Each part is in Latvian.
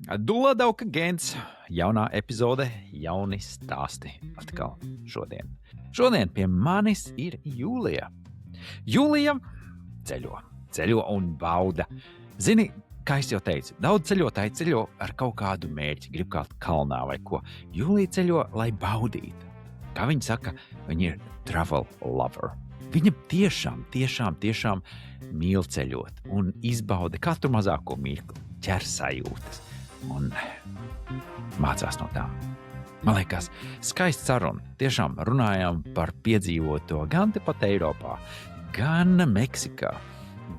Duladauka Gens, jaunā epizode, jauni stāsti atkal šodien. Šodien pie manis ir Jūlija. Jūlija ceļo un bauda. Zini, kā es jau teicu, daudz ceļotāji ceļo ar kaut kādu mērķi, grib kāpt kalnā vai ko. Jūlija ceļo, lai baudītu. Kā viņa saka, viņa ir travel lover. Viņa tiešām mīl ceļot un izbauda katru mazāko mirkli, ķer sajūtas un mācās no tām. Man liekas, skaists saruna. Tiešām runājām par piedzīvoto gan tepat Eiropā, gan Meksikā,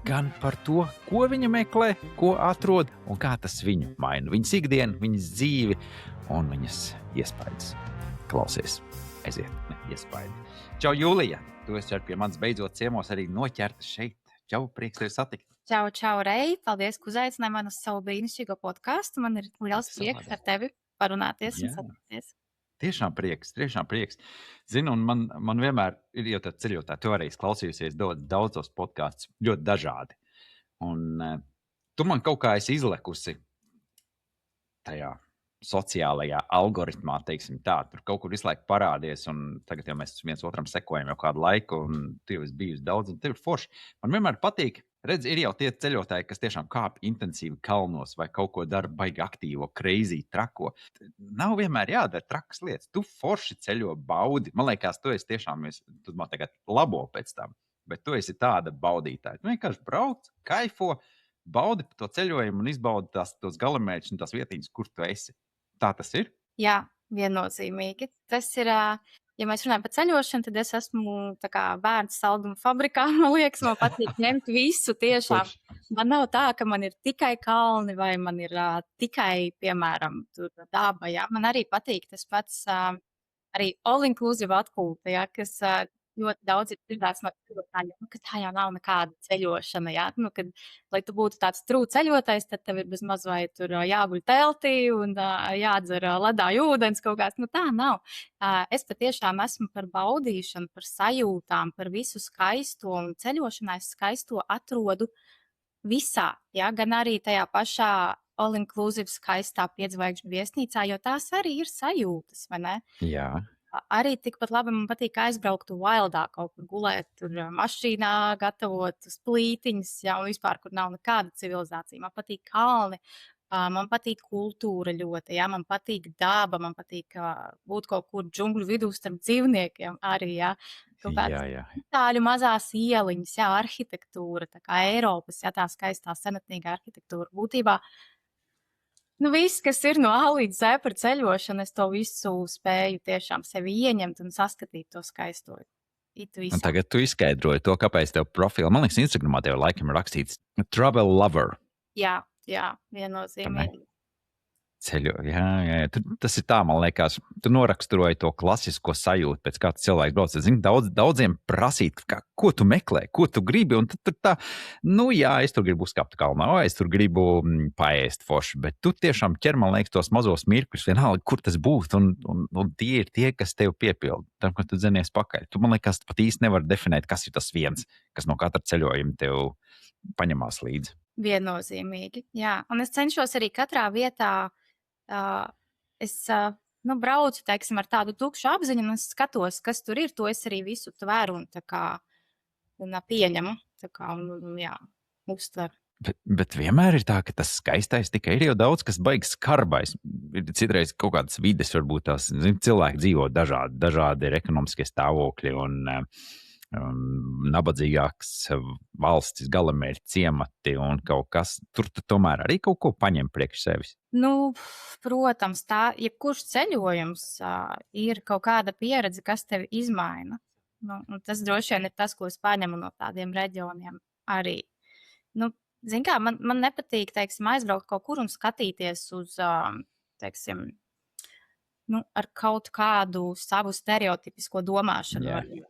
gan par to, ko viņa meklē, ko atrod un kā tas viņu maina. Viņas ikdienu, viņas dzīvi un viņas iespaidas. Klausies, iespaidi. Čau, Jūlija! Tu esi pie manis beidzot ciemos arī noķerta šeit. Čau, prieks tevi satikt. Čau, Rei! Paldies, ka uzaicināji mani uz savu brīnišķīgo podcastu. Man ir liels prieks ar tevi parunāties un satikties. Tiešām prieks. Zinu, un man vienmēr ir jau tā ceļotā. Tu arī klausījusies daudzos podkastus, ļoti dažādi. Un tu man kaut kā esi izlekusi tajā sociālajā algoritmā, teiksim tā, tur kaut kur visu laiku parādies, un tagad jau mēs viens otram sekojam jau kādu laiku, un tu jau esi bijusi daudz, un tev ir forši. Man vienmēr patīk, redz, ir jau tie ceļotāji, kas tiešām kāp intensīvi kalnos vai kaut ko dara baigi aktīvo, crazy, trako. Nav vienmēr jādara trakas lietas. Tu forši ceļo, baudi. Man liekas, tu esi tiešām, tu man tagad labo pēc tam, bet tu esi tāda baudītāja. Tu vienkārši brauc, kaifo, baudi to ceļojumu un izbaudi tos galamērķus un tās vietiņas, kur tu esi. Tā tas ir? Jā, viennozīmīgi. Tas ir, ja mēs runājam par ceļošanu, tad es esmu tā kā bērns salduma fabrikā. Man liekas, man patīk ņemt visu tiešām. Man nav tā, ka man ir tikai kalni vai man ir tikai, piemēram, tur daba. Jā. Man arī patīk tas pats arī all-inclusive atpūta, jā, kas ļoti daudz ir dzirdēts no ceļotājiem, ka tā jau nav nekāda ceļošana, jā. Nu, kad, lai tu būtu tāds true ceļotājs, tad tev ir bez maz vai tur jāguļ teltī un jādzer ledāj ūdens kaut kāds. Nu, tā nav. Es patiešām esmu par baudīšanu, par sajūtām, par visu skaisto, un ceļošanā es skaisto atrodu visā, jā, gan arī tajā pašā all-inclusive skaistā 5-zvaigžņu viesnīcā, jo tās arī ir sajūtas, vai ne? Jā. Arī tikpat labi man patīk aizbraukt wildā, kaut kur gulēt, tur mašīnā, gatavot plītiņas, jā, un vispār, kur nav nekāda civilizācija. Man patīk kalni, man patīk kultūra ļoti, jā, man patīk daba, man patīk būt kaut kur džungļu vidū starp dzīvniekiem arī, jā. Kaut kāds tāļu mazās ieliņas, jā, arhitektūra, tā kā Eiropas, jā, tā skaistā senatnīga arhitektūra. Būtībā, nu, viss, kas ir no A līdz Z par ceļošanu, es to visu spēju tiešām sevi ieņemt un saskatīt to skaisto. Un tagad tu izskaidroji to, kāpēc tev profila, man liekas, Instagramā tev laikam rakstīts travel lover. Jā, viennozīmīgi. Ceļo, jā. Tas ir tā, man liekas, tu noraksturoji to klasisko sajūtu, pēc kā cilvēks brauc. Es zinu, daudziem prasīt, ko tu meklē, ko tu gribi, un tad tā, nu jā, es tur gribu uzkāpt kalnā, es tur gribu paēst forši, bet tu tiešām ķer, man liekas, tos mazos mirkļus, vienalga, kur tas būtu, un tie ir tie, kas tev piepilda, tam, ka tu dzenies pakaļ. Tu, man liekas, pat īsti nevar definēt, kas ir tas viens, kas no katra ceļojuma tev paņemās līdzi. Viennozīmīgi, jā. Un es cenšos arī katrā vietā es braucu, teiksim, ar tādu tukšu apziņu, un es skatos, kas tur ir, to es arī visu tveru un pieņemu, un jā, uztveru. Bet vienmēr ir tā, ka tas skaistais tikai ir jau daudz, kas baigs skarbais. Ir citreiz kaut kādas vides, varbūt tās, cilvēki dzīvo dažādi ir ekonomiskie stāvokļi un nabadzīgāks valstis, galamērķi, ciemati un kaut kas. Tur tu tomēr arī kaut ko paņem priekš sevis. Nu, protams, jebkurš ceļojums ir kaut kāda pieredze, kas tevi izmaina. Nu, tas droši vien ir tas, ko es paņemu no tādiem reģioniem arī. Nu, zin kā, man nepatīk, teiksim, aizbraukt kaut kur un skatīties uz, teiksim, ar kaut kādu savu stereotipisko domāšanu.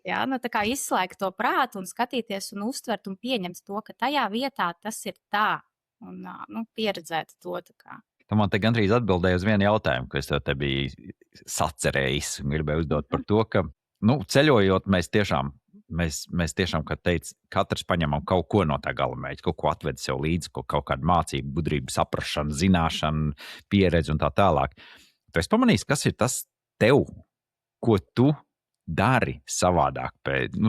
Jā, tā kā izslēgt to prātu un skatīties un uztvert un pieņemt to, ka tajā vietā tas ir tā un pieredzēt to tā kā. Tu man te gandrīz atbildēji uz vienu jautājumu, ko es te biju sacerējis un gribēju uzdot par to, ka ceļojot mēs tiešām mēs tiešām, kā teicu, katrs paņemam kaut ko no tā galamērķa, kaut ko atved sev līdzi, kaut kādu mācību, gudrību, saprašanu, zināšanu, pieredzi un tā tālāk. Tu esi pamanījis, kas ir tas tev, ko tu dari savādāk,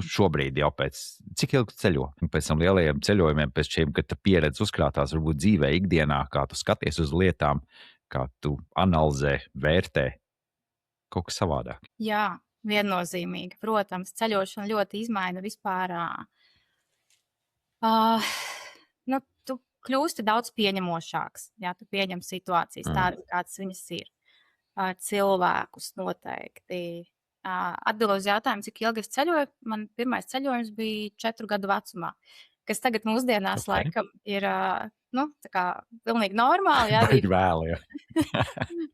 šobrīd jau pēc cik ilgi ceļo? Pēc tam lielajiem ceļojumiem, pēc šiem, kad ta pieredze uzkrātās varbūt dzīvē, ikdienā, kā tu skaties uz lietām, kā tu analizē, vērtē, kaut kas savādāk. Jā, viennozīmīgi. Protams, ceļošana ļoti izmaina vispār. Tu kļūsti daudz pieņemošāks. Jā, tu pieņem situācijas tādas, kādas viņas ir. Cilvēkus noteikti. Atbildot uz jautājumu, cik ilgi es ceļoju, man pirmais ceļojums bija 4 gadu vecumā, kas tagad mūsdienās laikam ir tā kā pilnīgi normāli. Jā, Baigi vēl, jā.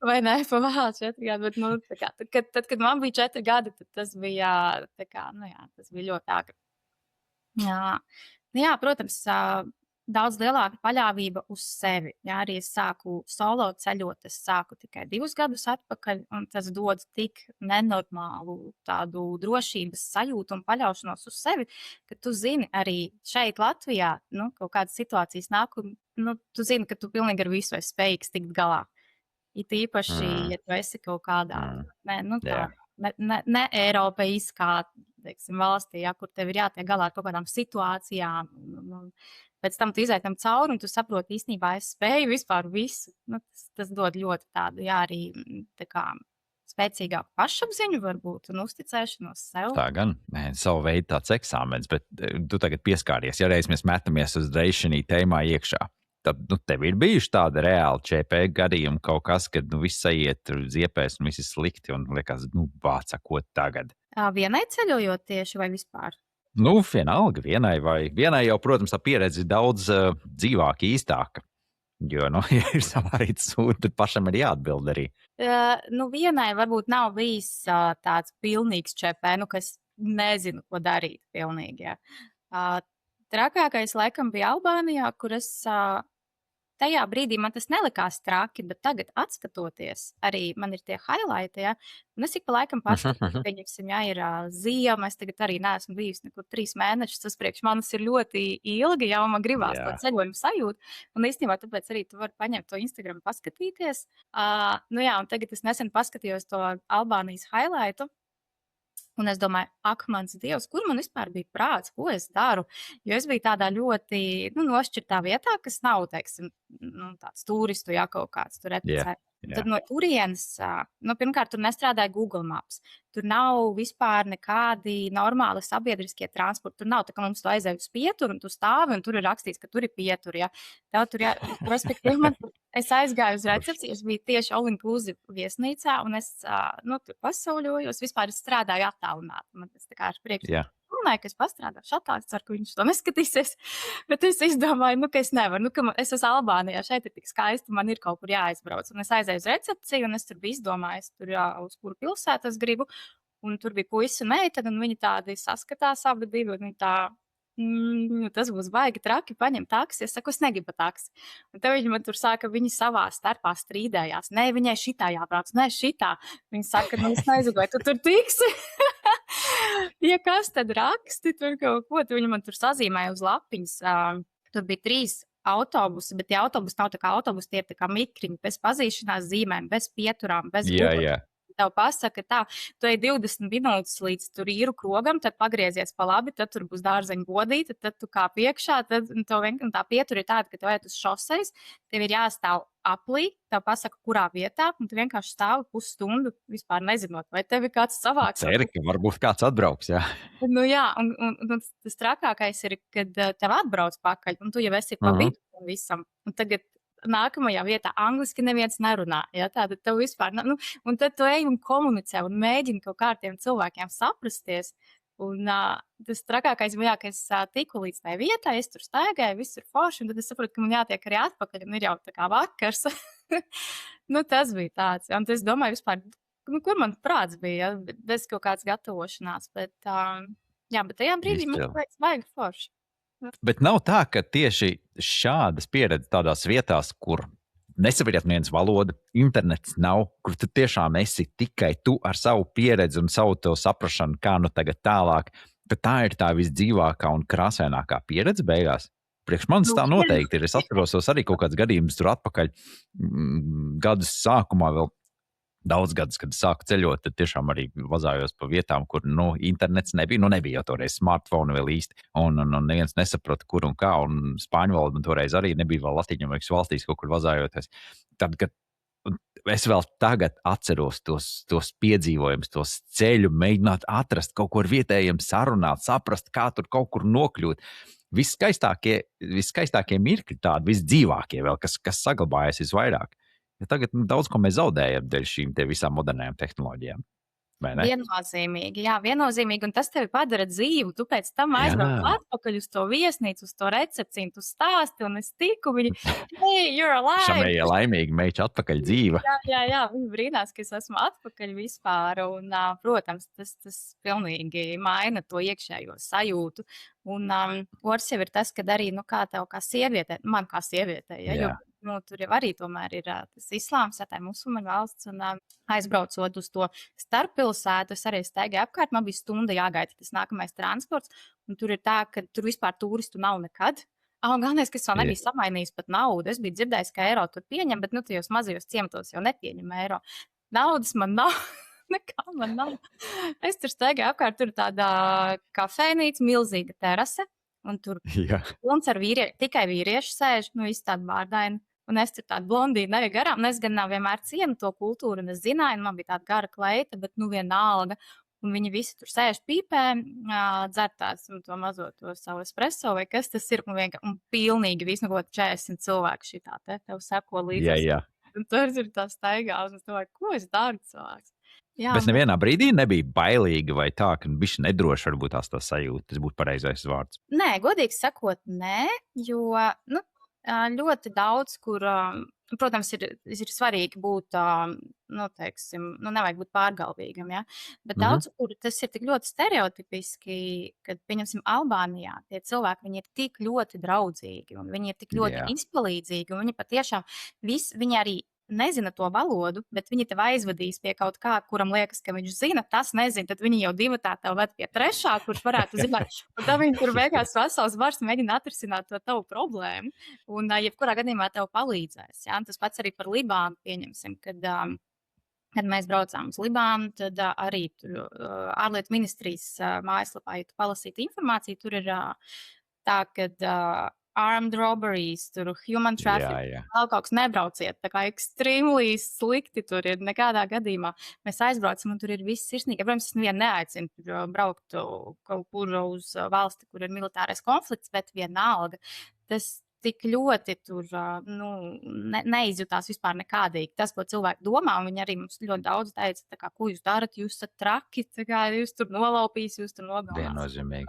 Vai ne, pavēl 4 gadi, bet tad, kad man bija 4 gadi, tad tas bija tā kā, tas bija ļoti āgri. Jā, protams, daudz lielāka paļāvība uz sevi. Jā, arī es sāku solo ceļot, es sāku tikai 2 gadus atpakaļ, un tas dod tik nenormālu tādu drošības sajūtu un paļaušanos uz sevi, ka tu zini arī šeit Latvijā, kaut kādas situācijas nāk, un tu zini, ka tu pilnīgi ar visu esi spējīgs tikt galā. It īpaši, ja tu esi kaut kādā, ne Eiropeiskā, teiksim, valstī, jā, kur tev ir jātiek galā ar kaut kādām situācijām, pēc tam tu izai tam cauri, un tu saproti īstenībā, es spēju vispār visu. Tas dod ļoti tādu, arī tā kā spēcīgāku pašapziņu varbūt un uzticēšanos sev. Tā gan, savu veidu tāds eksāmens, bet tu tagad pieskāries, ja reiz mēs metamies uzreiz šī tēmā iekšā. Tad tev ir bijuši tādi reāli ČP gadījumi kaut kas, kad viss aiziet ziepēs un viss ir slikti un liekas, vāca, ko tagad? Vienai ceļojot tieši vai vispār? Vienalga, vienai jau, protams, tā pieredze ir daudz dzīvāka, īstāka. Jo, ja ir savārīts sūdi, tad pašam ir jāatbild arī. Vienai varbūt nav bijis tāds pilnīgs ČP, kas nezinu, ko darīt pilnīgi. Jā. Trakākais laikam bija Albānijā, kur es tajā brīdī man tas nelikās traki, bet tagad atskatoties, arī man ir tie highlighti, ja, un es ik pa laikam paskatos, pieņemsim, ja ir ziema, es tagad arī neesmu bijusi nekur 3 mēnešus, tas priekš manis ir ļoti ilgi, ja, un man gribās to ceļojumu sajūtu, un īstenībā tāpēc arī tu vari paņemt to Instagram paskatīties. Un tagad es nesen paskatījos to Albānijas highlightu, un es domāju, ak, mans Dievs, kur man vispār bija prāts, ko es daru? Jo es biju tādā ļoti nošķirtā vietā, kas nav, teiksim, tāds turistu, ja kaut kāds tur replicē. Tad no turienes, pirmkārt, tur nestrādāja Google Maps. Tur nav vispār nekādi normāli sabiedriskie transporti. Tur nav, tā kā mums tu aizēj uz pieturu un tu stāvi un tur ir rakstīts, ka tur ir pieturi. Ja. Tev tur, respektīvi, es aizgāju uz recepciju, es biju tieši all-inclusive viesnīcā un es tur pasauļojos, vispār es strādāju attālināt. Man tas tā kā ar priekšu. Domāju, ka es pastrādāšu attālināti, ceru, ka viņš to neskatīsies. Bet es izdomāju, ka es nevaru. Es esmu Albānijā, šeit ir tik skaisti, man ir kaut kur jāaizbrauc. Un es aizēju uz recepciju, un es tur biju izdomājis, uz kuru pilsētu es gribu. Un tur bija puisis un meitene, un viņi tādi saskatās abi divi. Un viņi tā, tas būs baigi traki, paņem taksi. Es saku, es negribu taksi. Un tad viņi man tur sāka, viņi savā starpā strīdējās. Nē, viņai šitā jābrauc, nē, šitā. Viņi saka, es nezinu, vai tu tur tiksi. Ja kas tad raksti tur kaut ko, tad viņi man tur sazīmēja uz lapiņas. Tur bija 3 autobusi, bet tie autobusi nav tā kā autobusi, tie ir tā kā mikriņi, bez pazīšanās zīmēm, bez pieturām, bez gulām. Tev pasaka tā, tu ej 20 minūtes līdz tur īru krogam, tad pagriezies pa labi, tad tur būs dārzeņu bodīte, tad tu kā piekšā, tad tā pietura ir tāda, ka tev ejat uz šoseis, tev ir jāstāv aplī, tev pasaka, kurā vietā, un tu vienkārši stāvi pusstundu, vispār nezinot, vai tev ir kāds savāks. Ceri, ka varbūt kāds atbrauks, jā. Jā, un tas trakākais ir, kad tev atbrauc pakaļ, un tu jau esi pa vidu visam, un tagad nākamajā vietā angliski neviens nerunā, ja, tātad tev vispār, un tad tu ej un komunicē un mēģini kaut kā ar tiem cilvēkiem saprasties, un tas trakākais bija, ka es tiku līdz tai vietai, es tur staigāju, viss ir forši, un tad es saprotu, ka man jātiek arī atpakaļ, un ir jau tā kā vakars. Tas bija tāds, ja, un es domāju vispār, kur man prāts bija, ja, bez kaut kāds gatavošanās, bet tajā brīdī man vajag forši. Bet nav tā, ka tieši šādas pieredzes tādās vietās, kur nesaprotat viens valodu, internets nav, kur tu tiešām esi tikai tu ar savu pieredzi un savu to saprašanu, kā tagad tālāk, Bet tā ir tā visdzīvākā un krāsainākā pieredze beigās. Priekš manis tā noteikti ir. Es atceros arī kaut kāds gadījums tur atpakaļ gadus sākumā vēl. Daudz gadus, kad sāku ceļot, tad tiešām arī vazājos pa vietām, kur internets nebija. Nebija jau toreiz smartphone vēl īsti. Un neviens nesaprata, kur un kā. Un spāņu valoda toreiz arī nebija vēl Latvijas valstīs kaut kur vazājoties. Tad, kad es vēl tagad atceros tos piedzīvojumus, tos ceļu, mēģināt atrast kaut ko ar vietējiem, sarunāt, saprast, kā tur kaut kur nokļūt. Viskaistākie mirkļi, tādi visdzīvākie vēl, kas saglabājas visvairāk. Ja tagad daudz ko mēs zaudējam dēļ šīm visām modernajām tehnoloģijām. Viennozīmīgi, jā, viennozīmīgi, un tas tevi padara dzīvu. Tu pēc tam aizbrauc atpakaļ uz to viesnīcu, uz to recepciju, tu stāsti, un es tiku, viņi, hey, you're alive! Šamēja laimīgi, meiča atpakaļ dzīva. Jā, viņi brīnās, ka es esmu atpakaļ vispār, un, protams, tas pilnīgi maina to iekšējo sajūtu. Un otrs jau ir tas, kad arī, kā tev kā sievietē, man kā sievietē, jo tur jau arī tomēr ir tas islāms, tā musulmaņu valsts, un aizbraucot uz to starppilsētu, es arī staigāju apkārt, man bija stunda jāgaida tas nākamais transports, un tur ir tā, ka tur vispār turistu nav nekad. Galvenais, ka es vēl nebiju samainījis pat naudu. Es biju dzirdējis, ka eiro tur pieņem, bet tajos mazajos ciematos jau nepieņem eiro. Naudas man nav. Nekā man nav. Es tur staigāju apkārt, tur tāda kafejnīca, milzīga terase, un tur pilns ar tikai vīrieši sēž, visi tādi bārdaini. Un es tur tādu blondīnu neju garām, un es gan vienmēr cienu to kultūru, un es zināju, man bija tāda gara kleita, bet vienalga. Un viņi visi tur sēž pīpē, dzer tās to mazo to savu espresso, vai kas tas ir, un pilnīgi visu, 40 cilvēku šitā tev seko līdzi. Jā. Un tur ir tā staigā, un es domāju, ko es daru cilvēks? Jā, bet nevienā brīdī nebija bailīgi vai tā, ka bišķi nedroši varbūt tās tā sajūta, tas būtu pareizais vārds. Nē, godīgi sakot, nē, jo, ļoti daudz, kur, protams, ir svarīgi būt, nevajag būt pārgalvīgam, ja? Bet daudz, kur tas ir tik ļoti stereotipiski, kad, pieņemsim, Albānijā tie cilvēki, viņi ir tik ļoti draudzīgi, un viņi ir tik ļoti izpalīdzīgi, un viņi patiešām, viņi arī nezina to valodu, bet viņi tev aizvadīs pie kaut kā, kuram liekas, ka viņš zina, tas nezina, tad viņi jau divatā tev ved pie trešā, kurš varētu zināt, un tad viņi tur beigās vesels vairs mēģina atrisināt to tavu problēmu, un jebkurā gadījumā tev palīdzēs, jā, tas pats arī par Libānu, pieņemsim, kad mēs braucām uz Libānu, tad arī tur ārlietu ministrijas mājaslapā, ja tu palasītu informāciju, tur ir tā, kad armed robberies, tur human trafficking, vēl kaut kas nebrauciet, tā kā ekstrēmli slikti tur ir nekādā gadījumā. Mēs aizbraucam, un tur ir viss sirsnīgi. Protams, es nevienu neaicinu braukt kaut kur uz valsti, kur ir militārais konflikts, bet vienalga. Tas tik ļoti tur neizjutās vispār nekādīgi. Tas, ko cilvēki domā, un viņi arī mums ļoti daudz teica, tā kā, ko jūs darat, jūs esat traki, tā kā jūs tur nolaupīs, jūs tur nogalnās. Viennozīmīgi.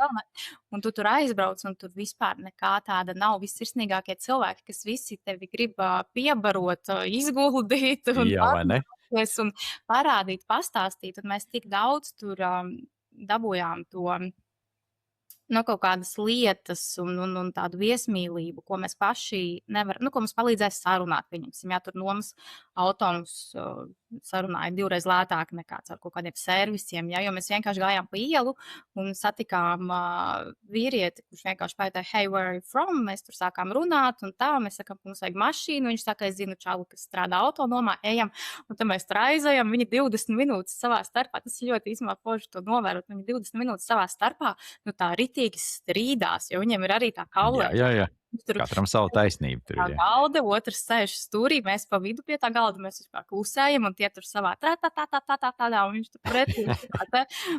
Un tu tur aizbrauc, un tur vispār nekā tāda nav. Vissirsnīgākie cilvēki, kas visi tevi grib piebarot, izguldīt un parādīt, pastāstīt. Un mēs tik daudz tur dabūjām to kaut kādas lietas un tādu viesmīlību, ko mēs paši nevaram, ko mums palīdzēs sarunāt, pieņemsim, tur nomas automus sarunāja 2 reizes lētāk nekā ar kaut kādiem servisiem, jo mēs vienkārši gājām pa ielu un satikām vīrieti, kurš vienkārši pajautāja, hey, where are you from? Mēs tur sākām runāt, un tā, mēs sakām, ka mums vajag mašīnu, viņš saka, es zinu čalu, kas strādā autonomā, ejam, un tad mēs tur aizējam, viņi 20 minūtes savā starpā, tas ir ļoti īsumā forši to novērot, viņi 20 minūtes savā starpā, tā ritīgi strīdās, jo viņiem ir arī tā kaulē. Jā. Katram savu taisnību tur ir. Galda, otrs sēž stūrī, mēs pa vidu pie tā galda, mēs vispār klusējam, un tie tur savā tā, un viņš tur pretī.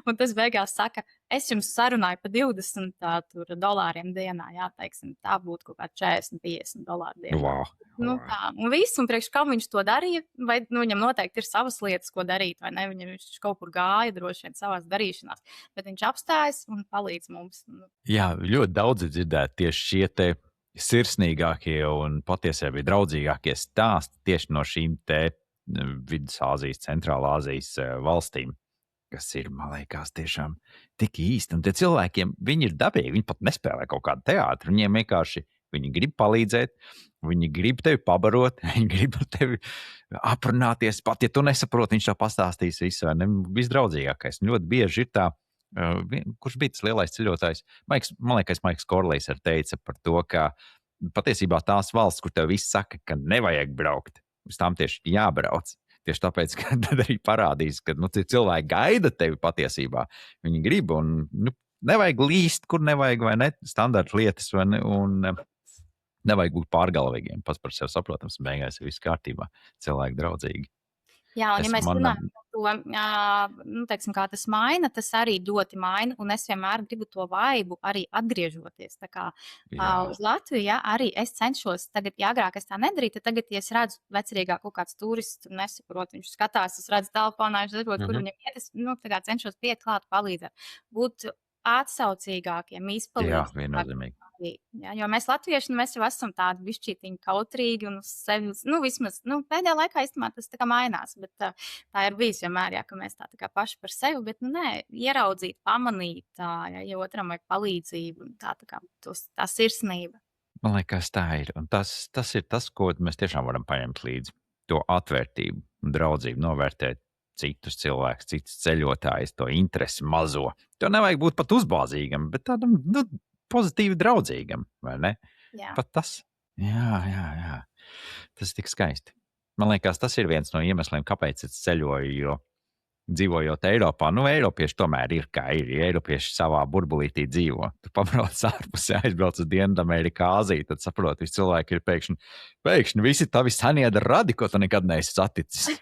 Un tas beigās saka, es jums sarunāju pa $20 dienā, teiksim, tā būtu kaut kā $40-50 dienā. Wow. Tā, un viss, un priekš kam viņš to darīja, vai viņam noteikti ir savas lietas, ko darīt, vai ne, viņš kaut kur gāja droši vien savās darīšanās, bet viņš apstājas un palīdz mums. Jā, ļoti daudz dzirdēt tieši šie te sirsnīgākie un patiesībā draudzīgākie stāsti tieši no šīm te Vidusāzijas, Centrālā Āzijas valstīm, kas ir, man liekas, tiešām tik īsti. Un tie cilvēkiem, viņi ir dabīgi, viņi pat nespēlē kaut kādu teātru, viņiem vienkārši, viņi grib palīdzēt, viņi grib tevi pabarot, viņi grib ar tevi aprunāties, pat ja tu nesaproti, viņš tā pastāstīs visu, vai ne, visdraudzīgākais. Ļoti bieži ir tā, Kurš bija tas lielais ceļotājs? Man liekas, Maiks Korlejs arī teica par to, ka patiesībā tās valsts, kur tev viss saka, ka nevajag braukt, uz tām tieši jābrauc. Tieši tāpēc, ka tad arī parādīs, ka cilvēki gaida tevi patiesībā. Viņi grib un nevajag līst, kur nevajag, vai ne, standarta lietas, vai ne, un nevajag būt pārgalvīgiem. Pats par sevi saprotams, beigās ir viss kārtībā, cilvēki draudzīgi. Jā, un ja mēs runājam par to, teiksim, kā tas maina, tas arī ļoti maina, un es vienmēr gribu to vaibu arī atgriežoties. Tā kā uz Latviju, ja, arī es cenšos, tagad, ja agrāk es tā nedarīju, tad tagad, ja es redzu vecerīgāk kaut kāds turists, un nesaprotu, viņš skatās, es redzu telefonā, viņš saprot, kur viņam iet, es tā kā cenšos piet klāt palīdzēt. Būt atsaucīgākiem, izpalīdzēt. Jā, viennozīmīgi. Ja, jo mēs latvieši, mēs jau esam tādi bišķītiņi kautrīgi un uz sevi, vismaz, pēdējā laikā īstenībā tas tā kā mainās, bet tā ir bijis vienmēr, ja, ka mēs tā kā paši par sevi, bet, ieraudzīt, pamanīt, ja otram vajag palīdzību, tā kā tā sirsnība. Man liekas, tā ir, un tas ir tas, ko mēs tiešām varam paņemt līdzi, to atvērtību un draudzību, novērtēt citus cilvēkus, citus ceļotājus, to interesi mazo. To nevajag būt pat uzbāzīgam, bet tādam, pozitīvi draudzīgam, vai ne? Jā. Pat tas. Jā. Tas ir tik skaisti. Man liekas, tas ir viens no iemesliem, kāpēc es ceļoju, jo dzīvojot Eiropā, Eiropieši tomēr ir kā ir. Eiropieši savā burbulītī dzīvo. Tu pabrauc ārpusē, aizbrauc uz Dienvidameriku, Āziju, tad saproti, visi cilvēki ir pēkšņi visi tavi senie radi, ko tu nekad neesi saticis.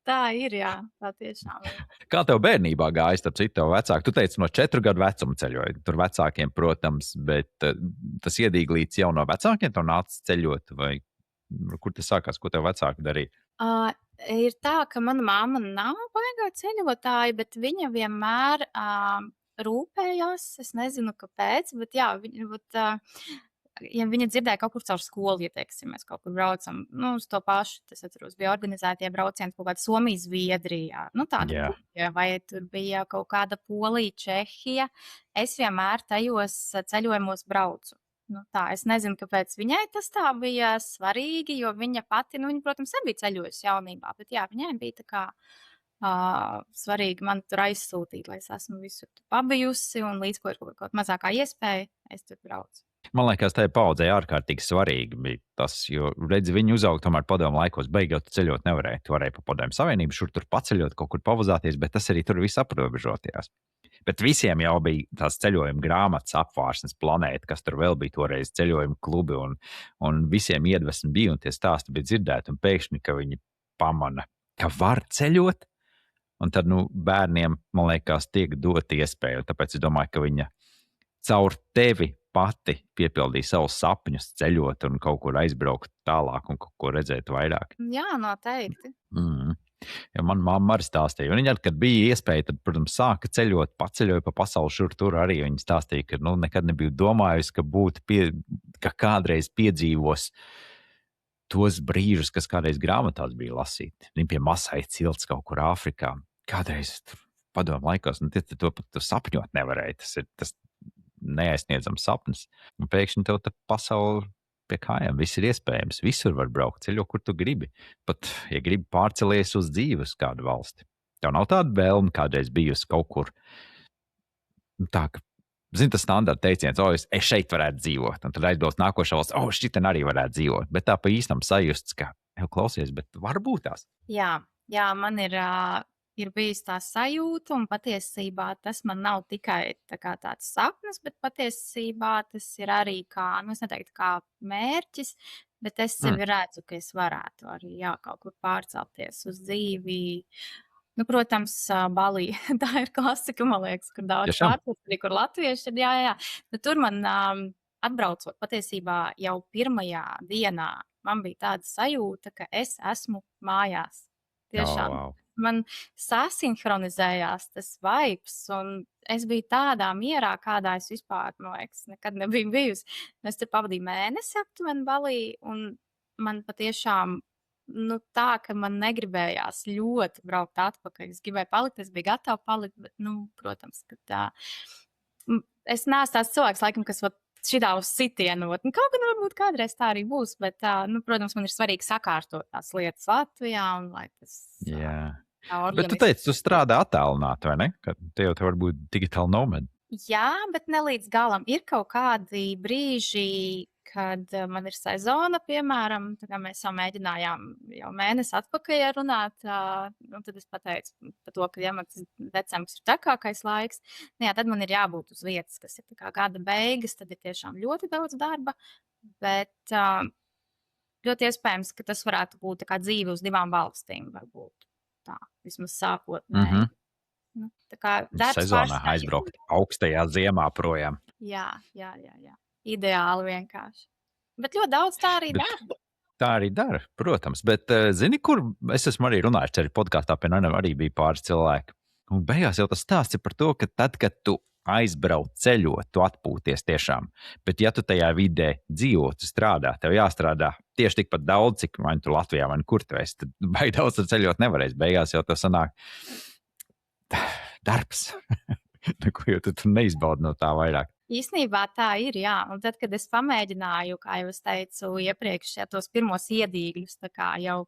Tā ir, jā, tā tiešām ir. Kā tev bērnībā gāja, starp citu, tev vecāki? Tu teici, no 4 gadu vecuma ceļoji. Tur vecākiem, protams, bet tas iedīglīts jau no vecākiem tev nāca ceļot, vai kur tas sākās, ko tev vecāki darīja? Ir tā, ka mana mamma nav baigā ceļotāja, bet viņa vienmēr rūpējās, es nezinu, kāpēc, bet jā, ja viņa dzirdēja kaut kur caur skolu, ja, teiksim, mēs kaut kur braucam, uz to pašu, tas atceros, bija organizētie braucieni kaut kāda Somija, Zviedrijā, tāda, vai tur bija kaut kāda Polija, Čehija, es vienmēr tajos ceļojumos braucu. Tā, es nezinu, kāpēc viņai tas tā bija svarīgi, jo viņa pati, viņa, protams, arī bija ceļojusi jaunībā, bet jā, viņai bija tā kā svarīgi man tur aizsūtīt, lai es esmu visur pabijusi un līdz ko ir kaut mazākā iespēja, es tur braucu. Man liekas, tai paudzei ārkārtīgi svarīgi bija tas, jo, redzi, viņi uzauga tomēr padomu laikos, beigot ceļot nevarēja. Tu varēji pa padomu savienību šur tur paceļot, kaut kur pavazāties, bet tas arī tur viss aprobežotījās. Bet visiem jau bija tās ceļojuma grāmatas, Apvārsnes planēta, kas tur vēl bija toreiz ceļojuma klubi, un visiem iedvesmi bija, un tie stāsti bija dzirdēti, un pēkšņi, ka viņi pamana, ka var ceļot, un tad, bērniem, man liekas, tiek dot iespēju, tāpēc es domāju, ka viņa caur tevi pati piepildīja savus sapņus, ceļot un kaut kur aizbraukt tālāk un kaut ko redzēt vairāk. Jā, noteikti. Ja man mamma arī stāstīja, un viņa, kad bija iespēja, tad, protams, sāka ceļot, paceļoja pa pasauli šur tur arī. Viņa stāstīja, ka nekad nebija domājusi, ka kādreiz piedzīvos tos brīžus, kas kādreiz grāmatās bija lasīti. Viņa pie Masai cilts kaut kur Āfrikā. Kādreiz padomu laikos, to pat sapņot nevarēja. Tas ir tas neaizsniedzams sapnis. Un pēkšņi tev tā pasaule pie kājām. Viss ir iespējams. Visur var braukt. Ceļo, kur tu gribi. Pat, ja gribi pārcelies uz dzīvi uz kādu valsti. Tev nav tāda vēlme kādreiz bijusi kaut kur. Tā, ka, tas standarta teiciens, es šeit varētu dzīvot. Un tad aizbrauc nākošā valsts, šitien arī varētu dzīvot. Bet tā pa īstam sajusts, ka, klausies, bet varbūt tās. Jā, man ir bijis tā sajūta, un patiesībā tas man nav tikai tāds sapnis, bet patiesībā tas ir arī kā, es neteiktu kā mērķis, bet es sevi redzu, ka es varētu arī kaut kur pārcelties uz dzīvi. Protams, Balī, tā ir klasika, man liekas, kur daudz pārcelties, arī kur latvieši ir, jā. Bet tur man atbraucot patiesībā jau pirmajā dienā, man bija tāda sajūta, ka es esmu mājās. Tiešām. Wow. Man sasinhronizējās tas vibes, un es biju tādā mierā, kādā es vispār, man liekas, nekad nebiju bijusi. Es tur pavadīju mēnesi aptuveni Balī, un man patiešām, tā, ka man negribējās ļoti braukt atpakaļ. Es gribēju palikt, es biju gatava palikt, bet, protams, ka tā. Es neesmu tāds cilvēks, laikam, kas šitā uz sitienu. Kaut gan varbūt kādreiz tā arī būs, bet, protams, man ir svarīgi sakārtot tās lietas Latvijā, un lai tas... Jā. Bet tu teici, tu strādā attālināti, vai ne? Ka te jau te var būt digitāli nomadi. Jā, bet ne līdz galam. Ir kaut kādi brīži, kad man ir sezona, piemēram, tā kā mēs jau mēģinājām jau mēnesi atpakaļ runāt, un tad es pateicu par to, ka, ja man tas decembris ir takākais laiks, nu jā, tad man ir jābūt uz vietas, kas ir tā kā gada beigas, tad ir tiešām ļoti daudz darba, bet ļoti iespējams, ka tas varētu būt tā kā dzīve uz 2 valstīm, varbūt tā, vismaz sākotnēji. Nu, tā kā darbs Sezonā pārstāv aizbraukt augstajā ziemā projām. Jā. Ideāli vienkārši. Bet ļoti daudz tā arī dara. Tā arī dara, protams. Bet zini, kur es esmu arī runājis, arī podkāstā pie Nainam arī bija pāris cilvēki. Un beigās jau tas stāsts ir par to, ka tad, kad tu aizbrauc ceļot, tu atpūties tiešām. Bet ja tu tajā vidē dzīvo, tu strādā, tev jāstrādā tieši tikpat daudz, cik vai tu Latvijā, vai kur tu esi, tad baigi daudz ceļot nevarēs. Beigās jau tas sanāk darbs. Ko jau tu neizbaudi no tā vairāk. Īsnībā tā ir, jā. Un tad, kad es pamēģināju, kā jau es teicu iepriekš, tos pirmos iedīgļus, tā kā jau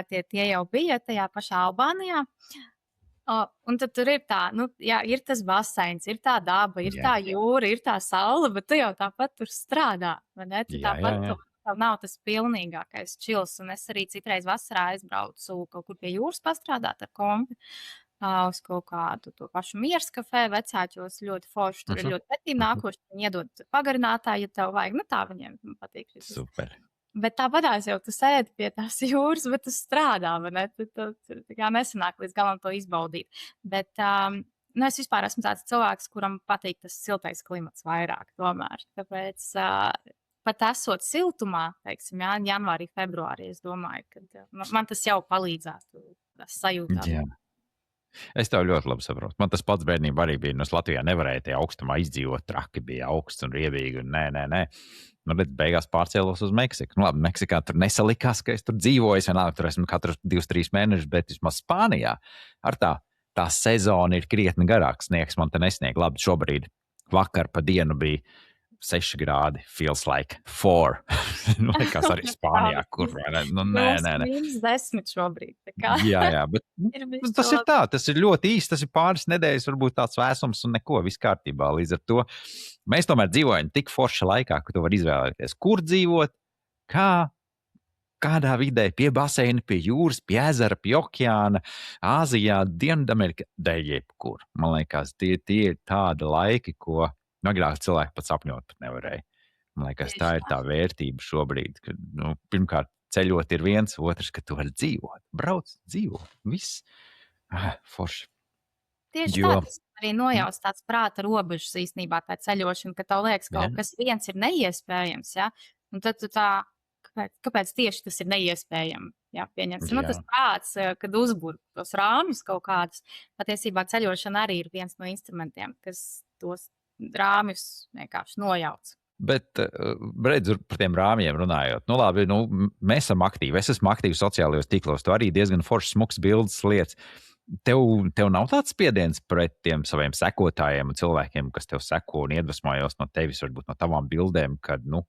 tie jau bija tajā pašā Albānijā. Un tad tur ir tā, nu, jā, ir tas baseins, ir tā daba, ir tā jūra, ir tā saule, bet tu jau tāpat tur strādā, vai ne? Tu tāpat tev nav tas pilnīgākais čils. Un es arī citreiz vasarā aizbraucu kaut kur pie jūras pastrādāt ar kompi. Uz kaut kādu to pašu Mieras kafē vecāķos ļoti forši. Tur ir ļoti pretīgi nākoši. Viņi iedod pagarinātāju, ja tev vajag. Nu tā viņiem patīk. Super. Bet tāpatās jau tu sēdi pie tās jūras, bet tu strādā, vai ne? Tu tā kā nesanāk līdz galam to izbaudīt. Bet nu, es vispār esmu tāds cilvēks, kuram patīk tas siltais klimats vairāk tomēr. Tāpēc pat esot siltumā, teiksim, janvārī, februārī, es domāju, ka man tas jau palīdzētu sajūtāt. Jā. Es tev ļoti labi saprotu. Man tas pats bērnībā arī bija. Es Latvijā nevarēju tajā augstumā izdzīvot. Traki bija augsts un riebīgi. Un nē. Nu, bet beigās pārcēlos uz Meksiku. Nu, labi, Meksikā tur nesalikās, ka es tur dzīvoju. Es vienalga tur esmu katru 2-3 mēnešus, bet vismaz Spānijā ar tā sezona ir krietni garāks. Sniegs man te nesnieg. Labi, šobrīd vakar pa dienu bija 6 grādi, feels like 4. Liekas arī Spānijā, kur nu, nē. -10 šobrīd. Jā, bet tas ir tā, tas ir ļoti īsti, tas ir pāris nedēļas, varbūt tāds vēsums un neko, viss kārtībā. Līdz ar to mēs tomēr dzīvojam tik forša laikā, ka tu vari izvēlēties, kur dzīvot, kādā vidē, pie baseina, pie jūras, pie ezera, pie okeāna, Āzijā, Dienvidamerikā, jebkur. Man liekas, tie ir tādi laiki, ko agrāk cilvēki pat sapņot pat nevarēja. Man liekas, tā ir tā vērtība šobrīd, ka, nu, pirmkārt, ceļot ir viens, otrs, ka tu vari dzīvot. Brauc, dzīvo, viss. Forši. Tieši tā, tas arī nojauc tāds prāta robežas īstenībā tā ceļošana, ka tev liekas, kaut kas viens ir neiespējams, ja? Un tad tu tā, kāpēc tieši tas ir neiespējami? Jā, pieņemsim. Nu, tas prāts, kad uzbur tos rāmjus kaut kādus, patiesībā ceļošana arī ir viens no instrumentiem, kas tos rāmjus vienkārši nojauc. Bet, redz, par tiem rāmjiem runājot, nu labi, mēs esam aktīvi. Es esmu aktīvs sociālajos tīklos, tu arī diezgan foršs, smuks bildes lietas. Tev nav tāds spiediens pret tiem saviem sekotājiem un cilvēkiem, kas tev seko un iedvesmojos no tevis, varbūt no tavām bildēm, kad, nu,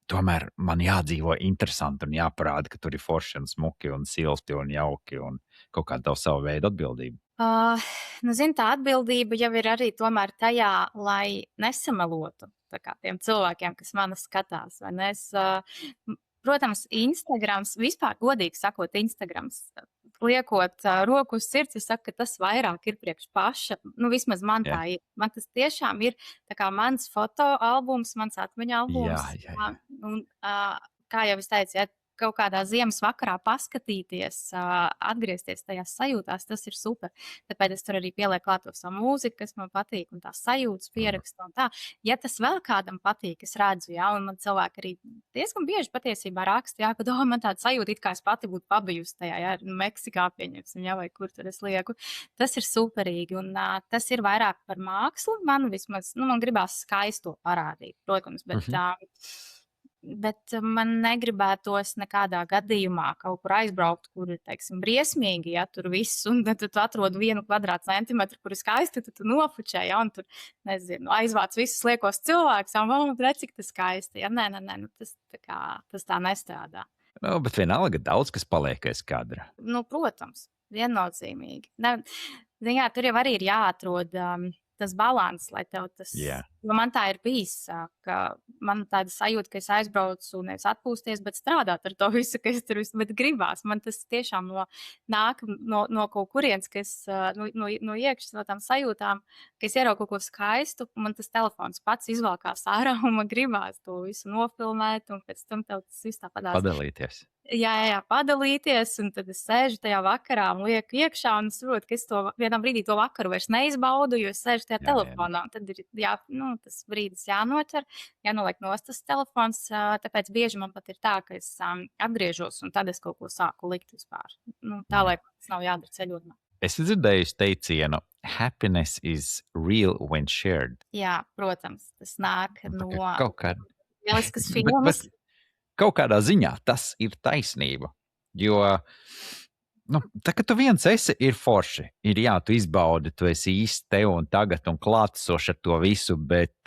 tomēr man jādzīvo interesanti un jāparāda, ka tur ir forši un smuki un silti un jauki un kaut kāda tavu savu veidu atbildība. Nu, zin, tā atbildība jau ir arī tomēr tajā, lai nesamelotu tā kā tiem cilvēkiem, kas manas skatās. Vai ne? Protams, Instagrams, vispār godīgi sakot, Instagrams, liekot roku uz sirds, es saku, ka tas vairāk ir priekš paša. Nu, vismaz man tā ir. Man tas tiešām ir tā kā mans fotoalbums, mans atmiņa albums. Jā. Un, kā jau es teicu, kaut kādā ziemas vakarā paskatīties, atgriezties tajās sajūtās, tas ir super. Tāpēc es tur arī pielieku klāt to savu mūziku, kas man patīk, un tās sajūtas pierakstu un tā. Ja tas vēl kādam patīk, es redzu, jā, un man cilvēki arī diezgan bieži patiesībā raksta, jā, ka man tāda sajūta, it kā es pati būtu pabijusi tajā, jā, Meksikā pieņemsim, jā, vai kur tur es lieku. Tas ir superīgi, un tas ir vairāk par mākslu, man vismaz, nu, man gribās skaisto parādīt, protams, bet man negribētos nekādā gadījumā kaut kur aizbraukt, kur ir, teiksim, briesmīgi, ja tur viss, un tad tu atrod 1 kvadrātcentimetru, kur ir skaisti, tad tu nofučē, ja, un tur, nezinu, aizvāc visus liekos cilvēkus, un redz, cik tas skaisti, ja, nē, nu, tas tā nestrādā. Nu, bet vienalga daudz, kas paliek aiz kadra. Nu, protams. viennozīmīgi. Ne, zini, jā, tur jau arī ir jāatrod tas balans, lai tev tas, Jā. jo man tā ir bijis, ka man tāda sajūta, ka es aizbraucu nevis atpūsties, bet strādāt ar to visu, ka es tur visu, bet gribās. Man tas tiešām nāk no kaut kurienes, ka es no iekšas, no tām sajūtām, ka es ieraugu kaut ko skaistu, un man tas telefons pats izvalkās ārā, un man gribās to visu nofilmēt, un pēc tam tev tas viss tāpadās. Padalīties. Jā, padalīties, un tad es sēžu tajā vakarā un lieku iekšā, un es saprotu, ka es to vienā brīdī to vakaru vairs neizbaudu, jo es sēžu tajā telefonā. Un tad ir tas brīdis jānoķer, jānoliek nost tas telefons, tāpēc bieži man pat ir tā, ka es atgriežos, un tad es kaut ko sāku likt vispār. Tā, lai tas nav jādara ceļojumā. Es dzirdēju teicienu, happiness is real when shared. Jā, protams, tas nāk no Kaut kāda. lieliskas filmas. Bet kaut kādā ziņā tas ir taisnība. Jo, tā, kad tu viens esi, ir forši. Ir tu izbaudi, tu esi īsti te un tagad un klātesoši ar to visu, bet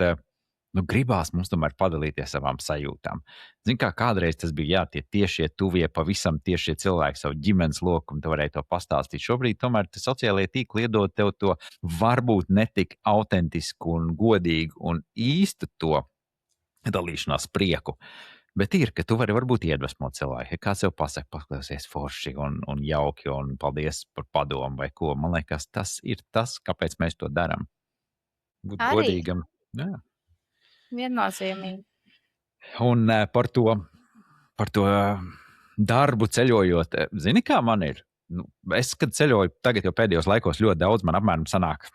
gribās mums tomēr padalīties savām sajūtām. Zini, kā kādreiz tas bija, tie tiešie, tuvie, pavisam tiešie cilvēki, savu ģimenes loku, un tu varēji to pastāstīt. Šobrīd tomēr sociālie tīkli iedod tev to varbūt netik autentisku un godīgu un īstu to dalīšanās prieku. Bet ir, ka tu vari varbūt iedvesmot cilvēku. Ja kāds jau pasaka, paklausies forši un jauki un paldies par padomu vai ko. Man liekas, tas ir tas, kāpēc mēs to darām. Būt Arī. godīgam. Jā. Viennozīmīgi. Un par to darbu ceļojot, zini, kā man ir? Es, kad ceļoju, tagad jau pēdējos laikos ļoti daudz, man apmēram sanāk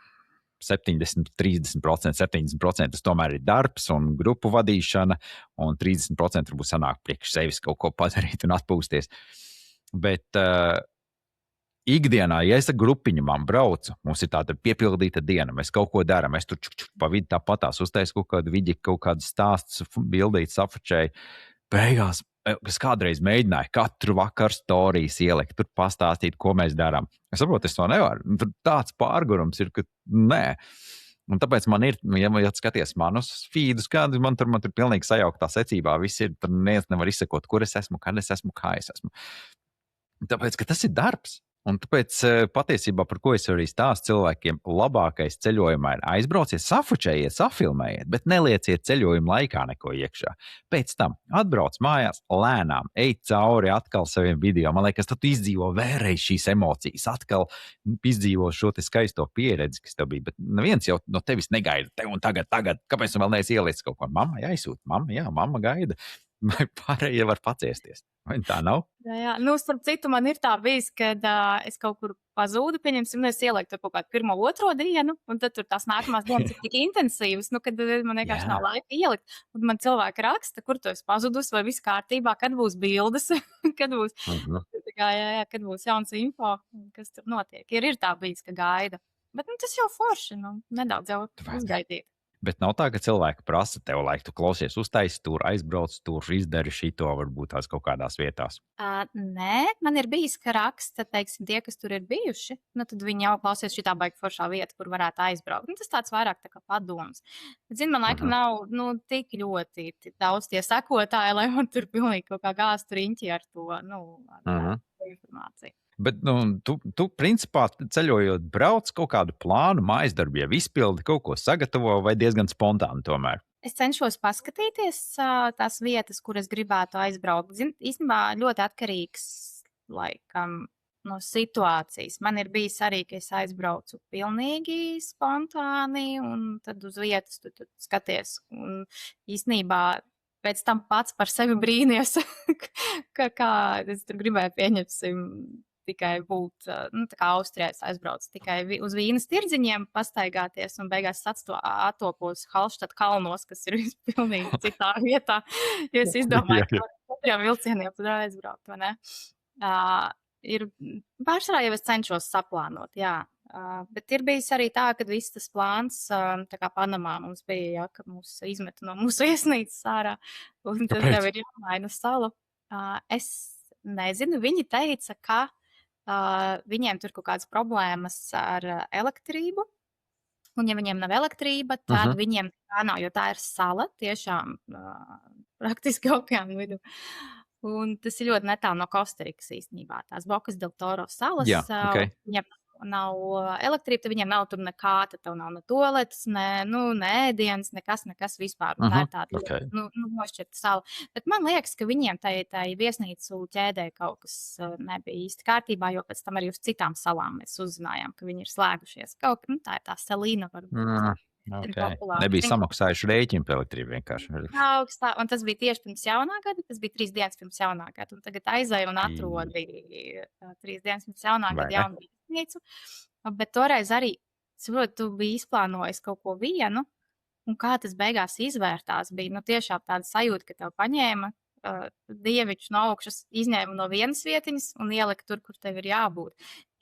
70, 30%, 70% tas tomēr ir darbs un grupu vadīšana, un 30% varbūt sanāk priekš sevis kaut ko padarīt un atpūsties. Bet ikdienā, ja es ar grupiņu braucu, mums ir tāda piepildīta diena, mēs kaut ko darām, mēs tur pa vidu tāpatās uztaisu kaut kādu vidi, kaut kādu stāstu, bildītas afačēju. Beigās es kādreiz mēģināju katru vakaru stāstījus ielikt, tur pastāstīt, ko mēs darām. Es saprotu, es to nevaru. Tur tāds pārgurums ir, ka nē. Un tāpēc man ir, ja skaties manus feedus, kādi man tur pilnīgi sajauktā secībā, viss ir, tur neviens nevar izsekot, kur es esmu, kad es esmu, kā es esmu. Tāpēc, ka tas ir darbs. Un tāpēc patiesībā, par ko es arī stāstu cilvēkiem, labākais ceļojumā ir aizbrauciet, safučējiet, safilmējiet, bet nelieciet ceļojuma laikā neko iekšā. Pēc tam atbrauc mājās, lēnām, ej cauri atkal saviem video. Man liekas, tad tu izdzīvo vēlreiz šīs emocijas, atkal izdzīvo šo te skaisto pieredzi, kas tev bija. Bet neviens jau no tevis negaida te un tagad, kāpēc tu vēl neesi ielicis kaut ko? Mamma jāizsūta, mamma gaida. Vai pārējie var paciesties? Vai tā nav? Jā. Starp citu, man ir tā bijis, kad es kaut kur pazūdu, pieņemsim, es ielieku tur kaut kādu 1. 2. dienu, un tad tur tās nākamās dienas ir tik intensīvas, kad man vienkārši nav laika ielikt. Un man cilvēki raksta, kur tu esi pazudus, vai viss kārtībā, kad būs bildes, kad būs, kad būs jauns info, kas tur notiek. Ir tā bijis, ka gaida. Bet tas jau forši, nedaudz jau uzgaidīt. Bet nav tā, ka cilvēki prasa tev, lai tu klausies, uztaisi tur, aizbrauc tur, izdari šito, varbūt tās kaut kādās vietās. Nē, man ir bijis, ka raksta, teiksim, tie, kas tur ir bijuši, tad viņi jau klausies šitā baigi foršā vieta, kur varētu aizbraukt. Tas tāds vairāk tā kā padoms. Bet, zini, man laikam nav tik ļoti daudz tie sekotāji, lai man tur pilnīgi kaut kā gāztu riņķi ar to, informāciju. Bet tu principā ceļojot, brauc kaut kādu plānu, mājas darbu jau izpildi, kaut ko sagatavo vai diezgan spontāni tomēr? Es cenšos paskatīties tās vietas, kur es gribētu aizbraukt. Īstenībā ļoti atkarīgs laikam no situācijas. Man ir bijis arī, ka es aizbraucu pilnīgi spontāni un tad uz vietas tu skaties. Un īstenībā pēc tam pats par sevi brīnies, kā es tur gribēju pieņemsim. Tikai būt, tā kā Austrijā es aizbraucu tikai uz vīnas tirdziņiem pastaigāties un beigās atopos Hallstatt kalnos, kas ir pilnīgi citā vietā, jo es izdomāju, ka ar 4 vilcieniem tur aizbraukt, vai ne? Ir pārsvarā jau es cenšos saplānot, jā. Bet ir bijis arī tā, ka viss tas plāns, tā kā Panamā mums bija, ka mūs izmeta no mūsu viesnīcas ārā, un tad jau ir jāmaina salu. Es nezinu, viņi teica, ka viņiem tur kaut kādas problēmas ar elektrību, un ja viņiem nav elektrība, tad viņiem tā nav, jo tā ir sala tiešām praktiski okeāna vidū. Un tas ir ļoti netālu no Kostarikas īstenībā. Tās Bokas del Toro salas, Jā, ok. viņiem nav elektrība, tad viņiem nav tur nekā, tad tev nav ne toaletes, ne ēdienas, nekas vispār. Un tā ir tāda Ok. nošķirta sala. Bet man liekas, ka viņiem tai viesnīcu ķēdē kaut kas nebija īsti kārtībā, jo pēc tam arī uz citām salām mēs uzzinājām, ka viņi ir slēgušies. Tā ir tā Selīna varbūt. Ok. Populāra. Nebija samaksājuši rēķinu par elektrību vienkārši. Augstā, un tas bija tieši pirms jaunā gada, tas bija 3 dienas pirms jaunā gada, un tagad aizēju un atrodi 3 dienas pirms jaunā Vai gada ne? jaunu viesnīcu, bet toreiz arī, saprot, tu biji izplānojis kaut ko vienu, un kā tas beigās izvērtās, bija, tiešām tāda sajūta, ka tev paņēma dieviču no augšas, izņēma no vienas vietiņas un ielika tur, kur tev ir jābūt.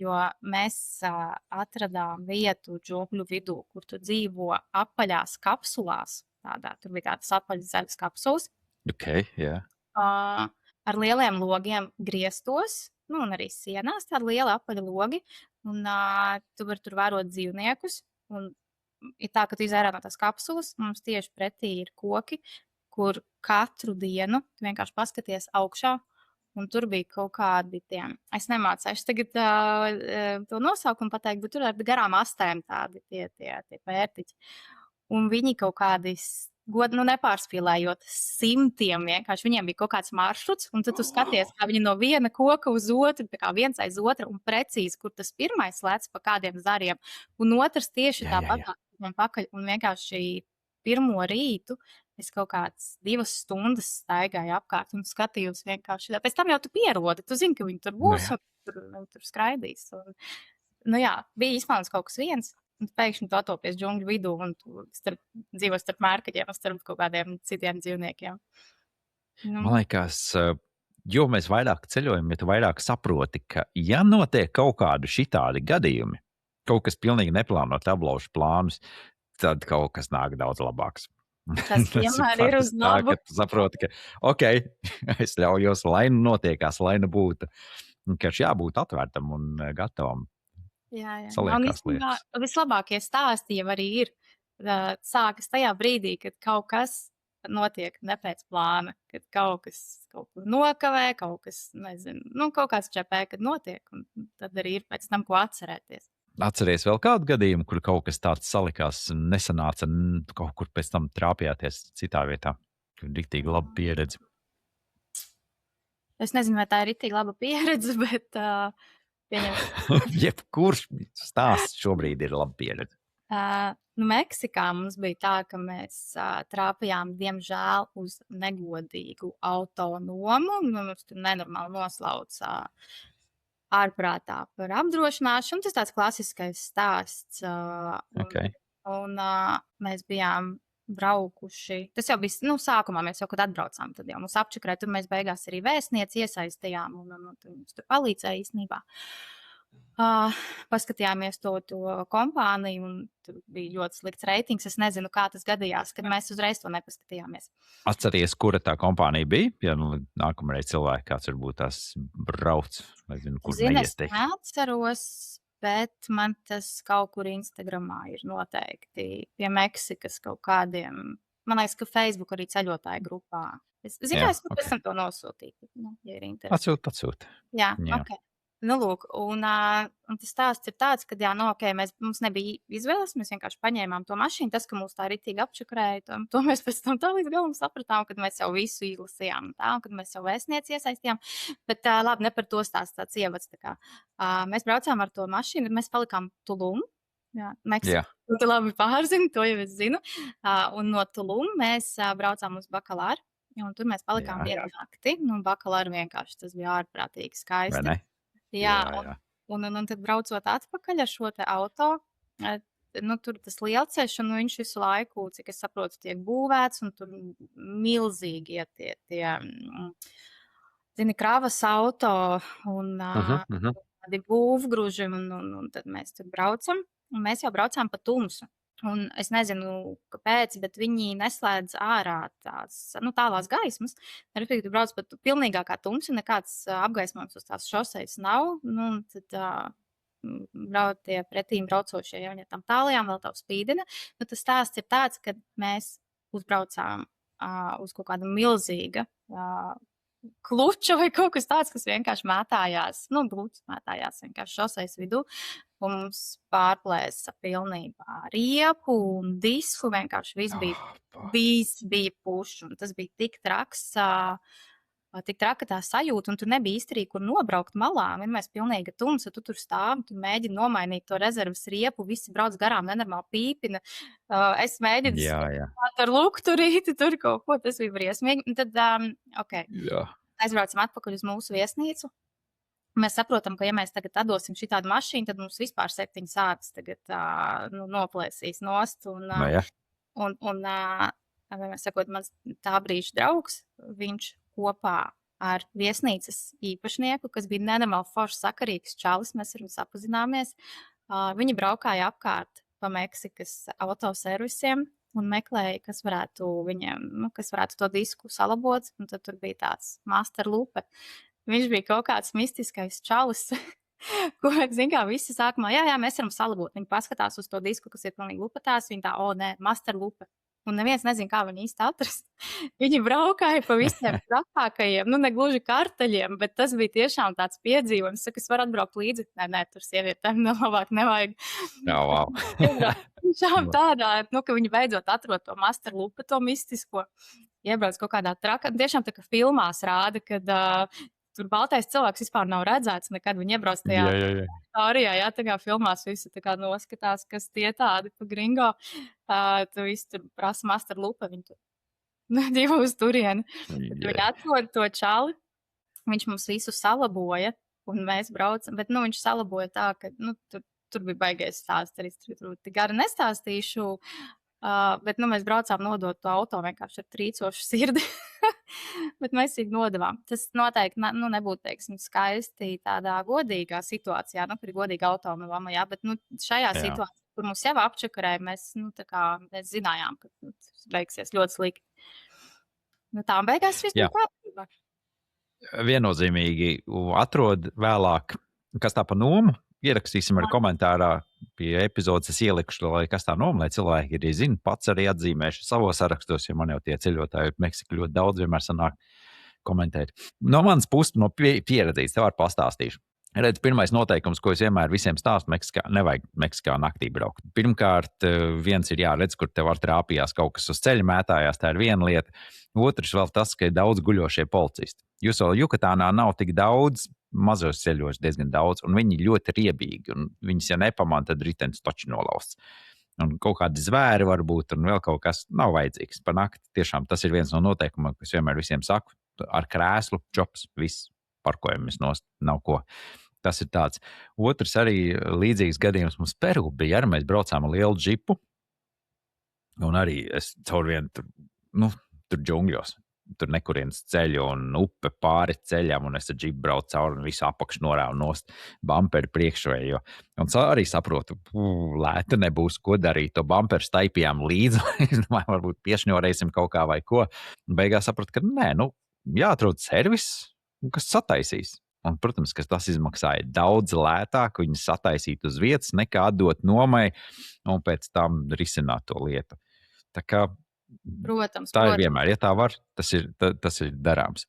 Jo mēs atradām vietu džungļu vidū, kur tu dzīvo apaļās kapsulās. Tur bija tādas apaļas zaļas kapsulas. Ok, jā. Ar lieliem logiem griestos, un arī sienās tādi lieli apaļi logi. Un tu vari tur vērot dzīvniekus. Un ir tā, ka tu izērā no tās kapsulas, mums tieši pretī ir koki, kur katru dienu tu vienkārši paskaties augšā. Un tur bija kaut kādi es nemācēšu tagad to nosaukumu pateikt, bet tur ar garām astēm tādi tie pērtiķi. Un viņi kaut kādi, nepārspīlējot, simtiem vienkārši, viņiem bija kaut kāds maršruts, un tad tu skaties, kā viņi no viena koka uz otru, tā kā viens aiz otra, un precīzi, kur tas pirmais lec pa kādiem zariem, un otrs tieši tāpat pakaļ, un vienkārši pirmo rītu es kaut kādas 2 stundas staigāju apkārt un skatījos vienkārši. Pēc tam jau tu pierodi, tu zini, ka viņi tur būs un tur skraidīs. Un, bija izplānots kaut kas viens, un pēkšņi tu atopies džungļu vidū un tu dzīvo starp mērkaģiem un starp kaut kādiem citiem dzīvniekiem. Man liekas, jo mēs vairāk ceļojam, ja tu vairāk saproti, ka ja notiek kaut kādi šitādi gadījumi, kaut kas pilnīgi neplānot ablaužu plānus, tad kaut kas nāk daudz labāks. Tas vienmēr ir uz labu. Tā, ka tu saproti, ka ok, es ļaujos, lai nu notiekās, lai nu būtu. Ka jābūt atvērtam un gatavam. Jā. Saliekās lietas. Vislabākie stāsti jau arī ir sākas tajā brīdī, kad kaut kas notiek ne pēc plāna, kad kaut kas kaut kur nokavē, kaut kas, nezinu, kaut kāds čepē, kad notiek, un tad arī ir pēc tam, ko atcerēties. Atceries vēl kādu gadījumu, kur kaut kas tāds salikās, nesanāca, kaut kur pēc tam trāpījāties citā vietā? Riktīgi laba pieredze. Es nezinu, vai tā ir riktīgi laba pieredze, bet Jebkurš stāsts šobrīd ir laba pieredze. Meksikā mums bija tā, ka mēs trāpījām, diemžēl, uz negodīgu autonomu. Mums tur nenormāli noslauca ārprātā par apdrošināšanu. Tas tāds klasiskais stāsts. Un mēs bijām braukuši. Tas jau bija, sākumā mēs jau, kad atbraucām, tad jau mums apčakrēja, tur mēs beigās arī vēstnieci iesaistījām un mums tur palīdzēja īstenībā. Paskatījāmies to kompāniju, un tur bija ļoti slikts reitings. Es nezinu, kā tas gadījās, kad mēs uzreiz to nepaskatījāmies. Atceries, kura tā kompānija bija? Ja nākamreiz cilvēki kāds varbūt tās brauc, nezinu, kur neietiek. Es neatceros, bet man tas kaut kur Instagramā ir noteikti pie Meksikas kaut kādiem. Man liekas, ka Facebook arī ceļotāju grupā. Es zinu, es pēc tam to nosūtīju, ja ir interesi. Atsūt. Jā. Ok. Lūk, un tas stāsts ir tāds, ka, mums nebija izvēles, mēs vienkārši paņēmām to mašīnu. Tas, ka mūs tā ritīgi apčakrēja, to mēs pēc tam tā līdz galam sapratām, kad mēs jau visu izlasījām, un kad mēs jau vēstnieci iesaistījām. Bet labi, ne par to stāsts tāds ievads. Mēs braucām ar to mašīnu, mēs palikām Tulum. Meksika. Tu labi pārzini, to jau es zinu. Un no Tulum mēs braucām uz Bakalāru, un tur mēs palikām vienu nakti. Bakalāru vienkārši tas bija ārprātīgi skaisti. Vai ne? Jā. Un tad braucot atpakaļ ar šo te auto, tur tas lielceļš, un viņš visu laiku, cik es saprotu, tiek būvēts, un tur milzīgi tie kravas auto un tādi būvgruži, un tad mēs tur braucam, un mēs jau braucām pa tumsu. Un es nezinu, kāpēc, bet viņi neslēdz ārā tās tālās gaismas. Respektīvi, tu brauc pat pilnīgākā tumsa, nekāds apgaismojums uz tās šosejas nav. Tad tie pretīm braucošie, ja viņi ar tām tālajām vēl tavu spīdina. Tas stāsts ir tāds, ka mēs uzbraucām uz kaut kāda milzīga kluča vai kaut kas tāds, kas vienkārši mētājās, gluķis mētājās vienkārši šoseis vidū. Un mums pārplēsa pilnībā riepu un disku, vienkārši viss bija pušs, un tas bija tik traks, tik traka tā sajūta, un tur nebija izturīgi, kur nobraukt malā. Vienmēr pilnīgi tumsa, tu tur stāvi, tu mēģini nomainīt to rezerves riepu, visi brauc garām, nenormāli pīpina. Es mēģinu ar lukturīti, tur kaut ko, tas bija briesmīgi. Un tad, aizbraucam atpakaļ uz mūsu viesnīcu. Mēs saprotam, ka, ja mēs tagad atdosim šitādu mašīnu, tad mums vispār 7 sātas tagad noplēsīs nost. Sakot, mans tā brīža draugs, viņš kopā ar viesnīcas īpašnieku, kas bija nenormāli foršs sakarīgs čalis, mēs ar viņu sapazināmies. Viņi braukāja apkārt pa Meksikas autoservisiem un meklēja, kas varētu viņiem, kas varētu to disku salabot. Un tad tur bija tāds master lupe. Viņš bija kaut kāds mistiskais čalis, ko, zin kā, visi sākumā, jā, mēs varam salabot. Viņi paskatās uz to disku, kas ir pilnīgi lupatās, viņi tā, nē, master lupe. Un neviens nezin, kā viņi īsti atrast. Viņi braukāja pa visiem trakākajiem, ne gluži kartaļiem, bet tas bija tiešām tāds piedzīvojums. Es varu atbraukt līdzi. Nē, tur sievietēm labāk nevajag. Wow. Tiešām tādā, ka viņi beidzot atrod to master lupe, to mistisko. Iebrauc kaut kādā trakā. Tiešām tā, ka filmās rāda, kad tur baltais cilvēks vispār nav redzēts, nekad viņi iebrauc tajā teorijā, tā kā filmās visi tā kā noskatās, kas tie tādi pa gringo, tu visi tur prasa master lupe, viņi tur divu uz turieni. Viņi atrod to čali, viņš mums visu salaboja, un mēs braucam, bet, viņš salaboja tā, ka, tur bija baigais stāsts, arī tur tik gari nestāstīšu, bet, mēs braucām nodot to auto vienkārši ar trīcošu sirdi. Bet mēs viņu nodevām. Tas noteikti nebūtu, teiksim, skaisti tādā godīgā situācijā, kur ir godīga autonomama, bet šajā situācijā, kur mums jau apčakarēja, mēs zinājām, ka tas beigsies ļoti slikti. Tā beigās viss bija kārtībā. Viennozīmīgi atrod vēlāk, kas tā pa nomu. Ierakstīsim arī komentārā pie epizodes, es ielikušu, lai kas tā noma, lai cilvēki arī zina, pats arī atzīmēšu savos sarakstos, jo man jau tie ceļotāji Meksika ļoti daudz vienmēr sanāk komentēt. No manas puses, no pieredzītes, tev var pastāstīšu. Redz, pirmais noteikums, ko es vienmēr visiem stāstu Meksikā, nevajag Meksikā naktī braukt. Pirmkārt, viens ir jāredz, kur tev var trāpījās kaut kas uz ceļa mētājās, tā ir viena lieta. Otrs vēl tas, ka ir daudz guļošie policisti. Jūs vēl Jukatānā nav tik daudz, mazos ceļos diezgan daudz, un viņi ļoti riebīgi, un viņas, ja nepamana, tad ritenis taču nolausts. Un kaut kādi zvēri varbūt, un vēl kaut kas nav vajadzīgs. Pa nakti tiešām tas ir viens no noteikumiem, kas vienmēr visiem saku, ar krēslu, čops, viss, parkojamies nost, nav ko. Tas ir tāds. Otrs arī līdzīgs gadījums mums Peru bija, arī mēs braucām ar lielu džipu, un arī es caur vienu tur džungļos. Tur nekurienes ceļu un upe pāri ceļam, un es ar džipu braucu cauri un visu apakšu norāvu nost bumperi priekšvējo. Un arī saprotu, lēta nebūs, ko darīt. To bumperi staipījām līdzi, varbūt piešņorēsim kaut kā vai ko. Un beigās sapratu, ka nē, jāatrod servis, kas sataisīs. Un, protams, ka tas izmaksāja daudz lētāk, viņu sataisīt uz vietas, nekā atdot nomai un pēc tam risināt to lietu. Tā kā Protams, tā ir vienmēr, ja tā var, tas ir darāms.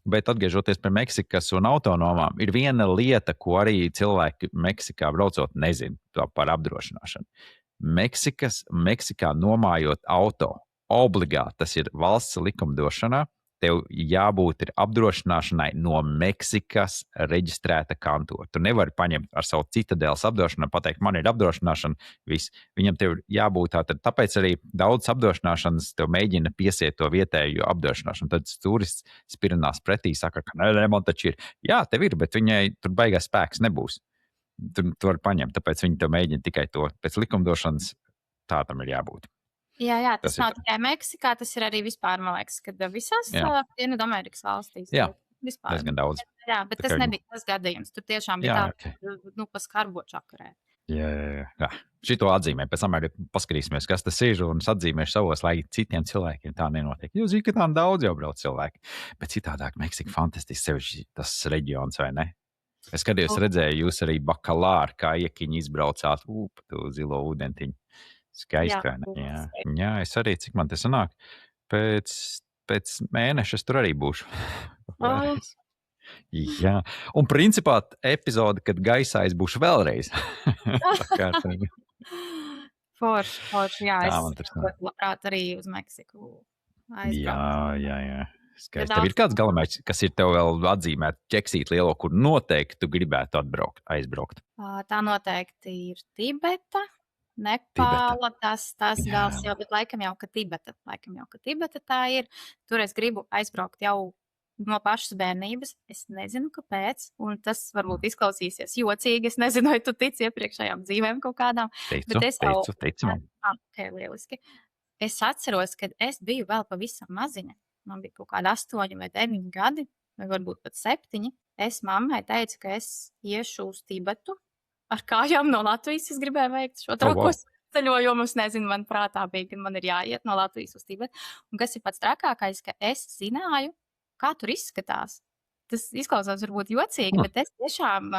Bet atgriežoties pie Meksikas un autonomām, ir viena lieta, ko arī cilvēki Meksikā braucot nezin par apdrošināšanu. Meksikā nomājot auto, obligāti tas ir valsts likumdošanā, tev jābūt apdrošināšanai no Meksikas reģistrēta kantora. Tu nevari paņemt ar savu Citadeles apdrošināšanu, pateikt, man ir apdrošināšana, viss. Viņam tev jābūt tāpēc arī daudz apdrošināšanas tev mēģina piesiet to vietējo apdrošināšanu. Tad turists spirinās pretī, saka, ka ne, man taču ir. Jā, tev ir, bet viņai tur baigās spēks nebūs. Tu vari paņemt, tāpēc viņi tev mēģina tikai to. Pēc likumdošanas tā tam ir jābūt. Jā, tas nav tikai Meksikā, tas ir arī vispār, man liekas, kad visās Dienvidamerikas valstīs. Jā, diezgan daudz. Jā, bet tas nebija tas gadījums. Tur tiešām bija pa skarbo čakarē. Jā. Šito atzīmē, pēc tam arī paskatīsimies, kas tas ir, un es atzīmēšu savos, lai citiem cilvēkiem tā nenotiek. Jūs zināt, ka tā daudz jau brauc cilvēki, bet citādāk Meksika fantastiski, sevišķi tas reģions, vai ne? Es skatījos, redzēju, jūs arī bakalāri, kā iekiņi izbraucāt, tu zilo ūdentiņu. Skaisti, vai ne? Jā, es arī, cik man te sanāk, pēc mēneša es tur arī būšu. Vēlreiz. Jā, un principā epizode, kad gaisā es būšu vēlreiz. Forši, jā, Tā es man tas ļoti labprāt arī uz Meksiku aizbraucu. Jā. Skaisti. Bet Tev ir kāds galamērķis, kas ir tev vēl atzīmēt ķeksīt lielo, kur noteikti tu gribētu aizbraukt? Tā noteikti ir Tibeta, Nepāla, tas gals jau, bet laikam jau, ka Tibeta tā ir. Tur es gribu aizbraukt jau no pašas bērnības. Es nezinu, kāpēc, un tas varbūt izklausīsies jocīgi. Es nezinu, vai tu tici iepriekšējām dzīvēm kaut kādām. Ticu man. Okay, lieliski. Es atceros, kad es biju vēl pavisam maziņa. Man bija kaut kādi 8 vai 9 gadi, vai varbūt pat 7. Es mammai teicu, ka es iešu uz Tibetu ar kājām no Latvijas. Es gribēju veikt šo trakos ceļojumu. Es nezinu, man prātā bija, ka man ir jāiet no Latvijas uz Tibetu. Un kas ir pats trakākais, ka es zināju, kā tur izskatās. Tas izklausās varbūt jocīgi, bet es tiešām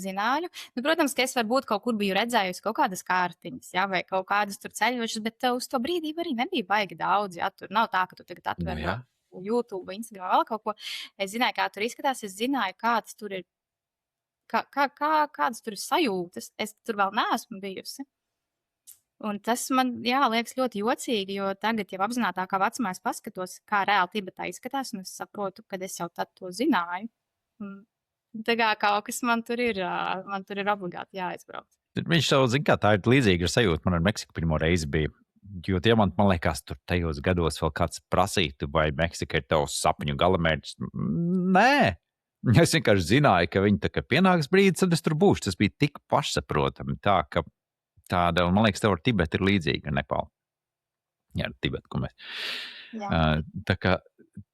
zināju. Nu, protams, ka es varbūt kaut kur biju redzējusi kaut kādas kārtiņas, jā, vai kaut kādas tur ceļošas, bet uz to brīdī arī nebija baigi daudz. Jā, tur nav tā, ka tu tagad atver YouTube, Instagram, vēl kaut ko. Es zināju, kā tur izskatās, es zināju, kādas tur ir, kādas tur ir sajūtas. Es tur vēl neesmu bijusi. Un tas man, liekas ļoti jocīgi, jo tagad jau apzinātākā vecumā es paskatos, kā reāli Tibetā izskatās, un es saprotu, ka es jau tad to zināju. Un tā kā kaut kas man tur ir obligāti jāaizbrauc. Viņš jau zina, kā tā ir līdzīga ar sajūtu. Man ar Meksiku pirmo reizi bija, jo tie man liekas, tur tajos gados vēl kāds prasītu, vai Meksika ir tavs sapņu galamērķis. Nē! Es vienkārši zināju, ka viņi tā kā pienāks brīdis, tad es tur būšu. Tas bija tik pašsaprotami tā, ka tāda, un man liekas, tev ar Tibetu ir līdzīga ar Nepālu. Jā, ar Tibetu, ko mēs. Tā kā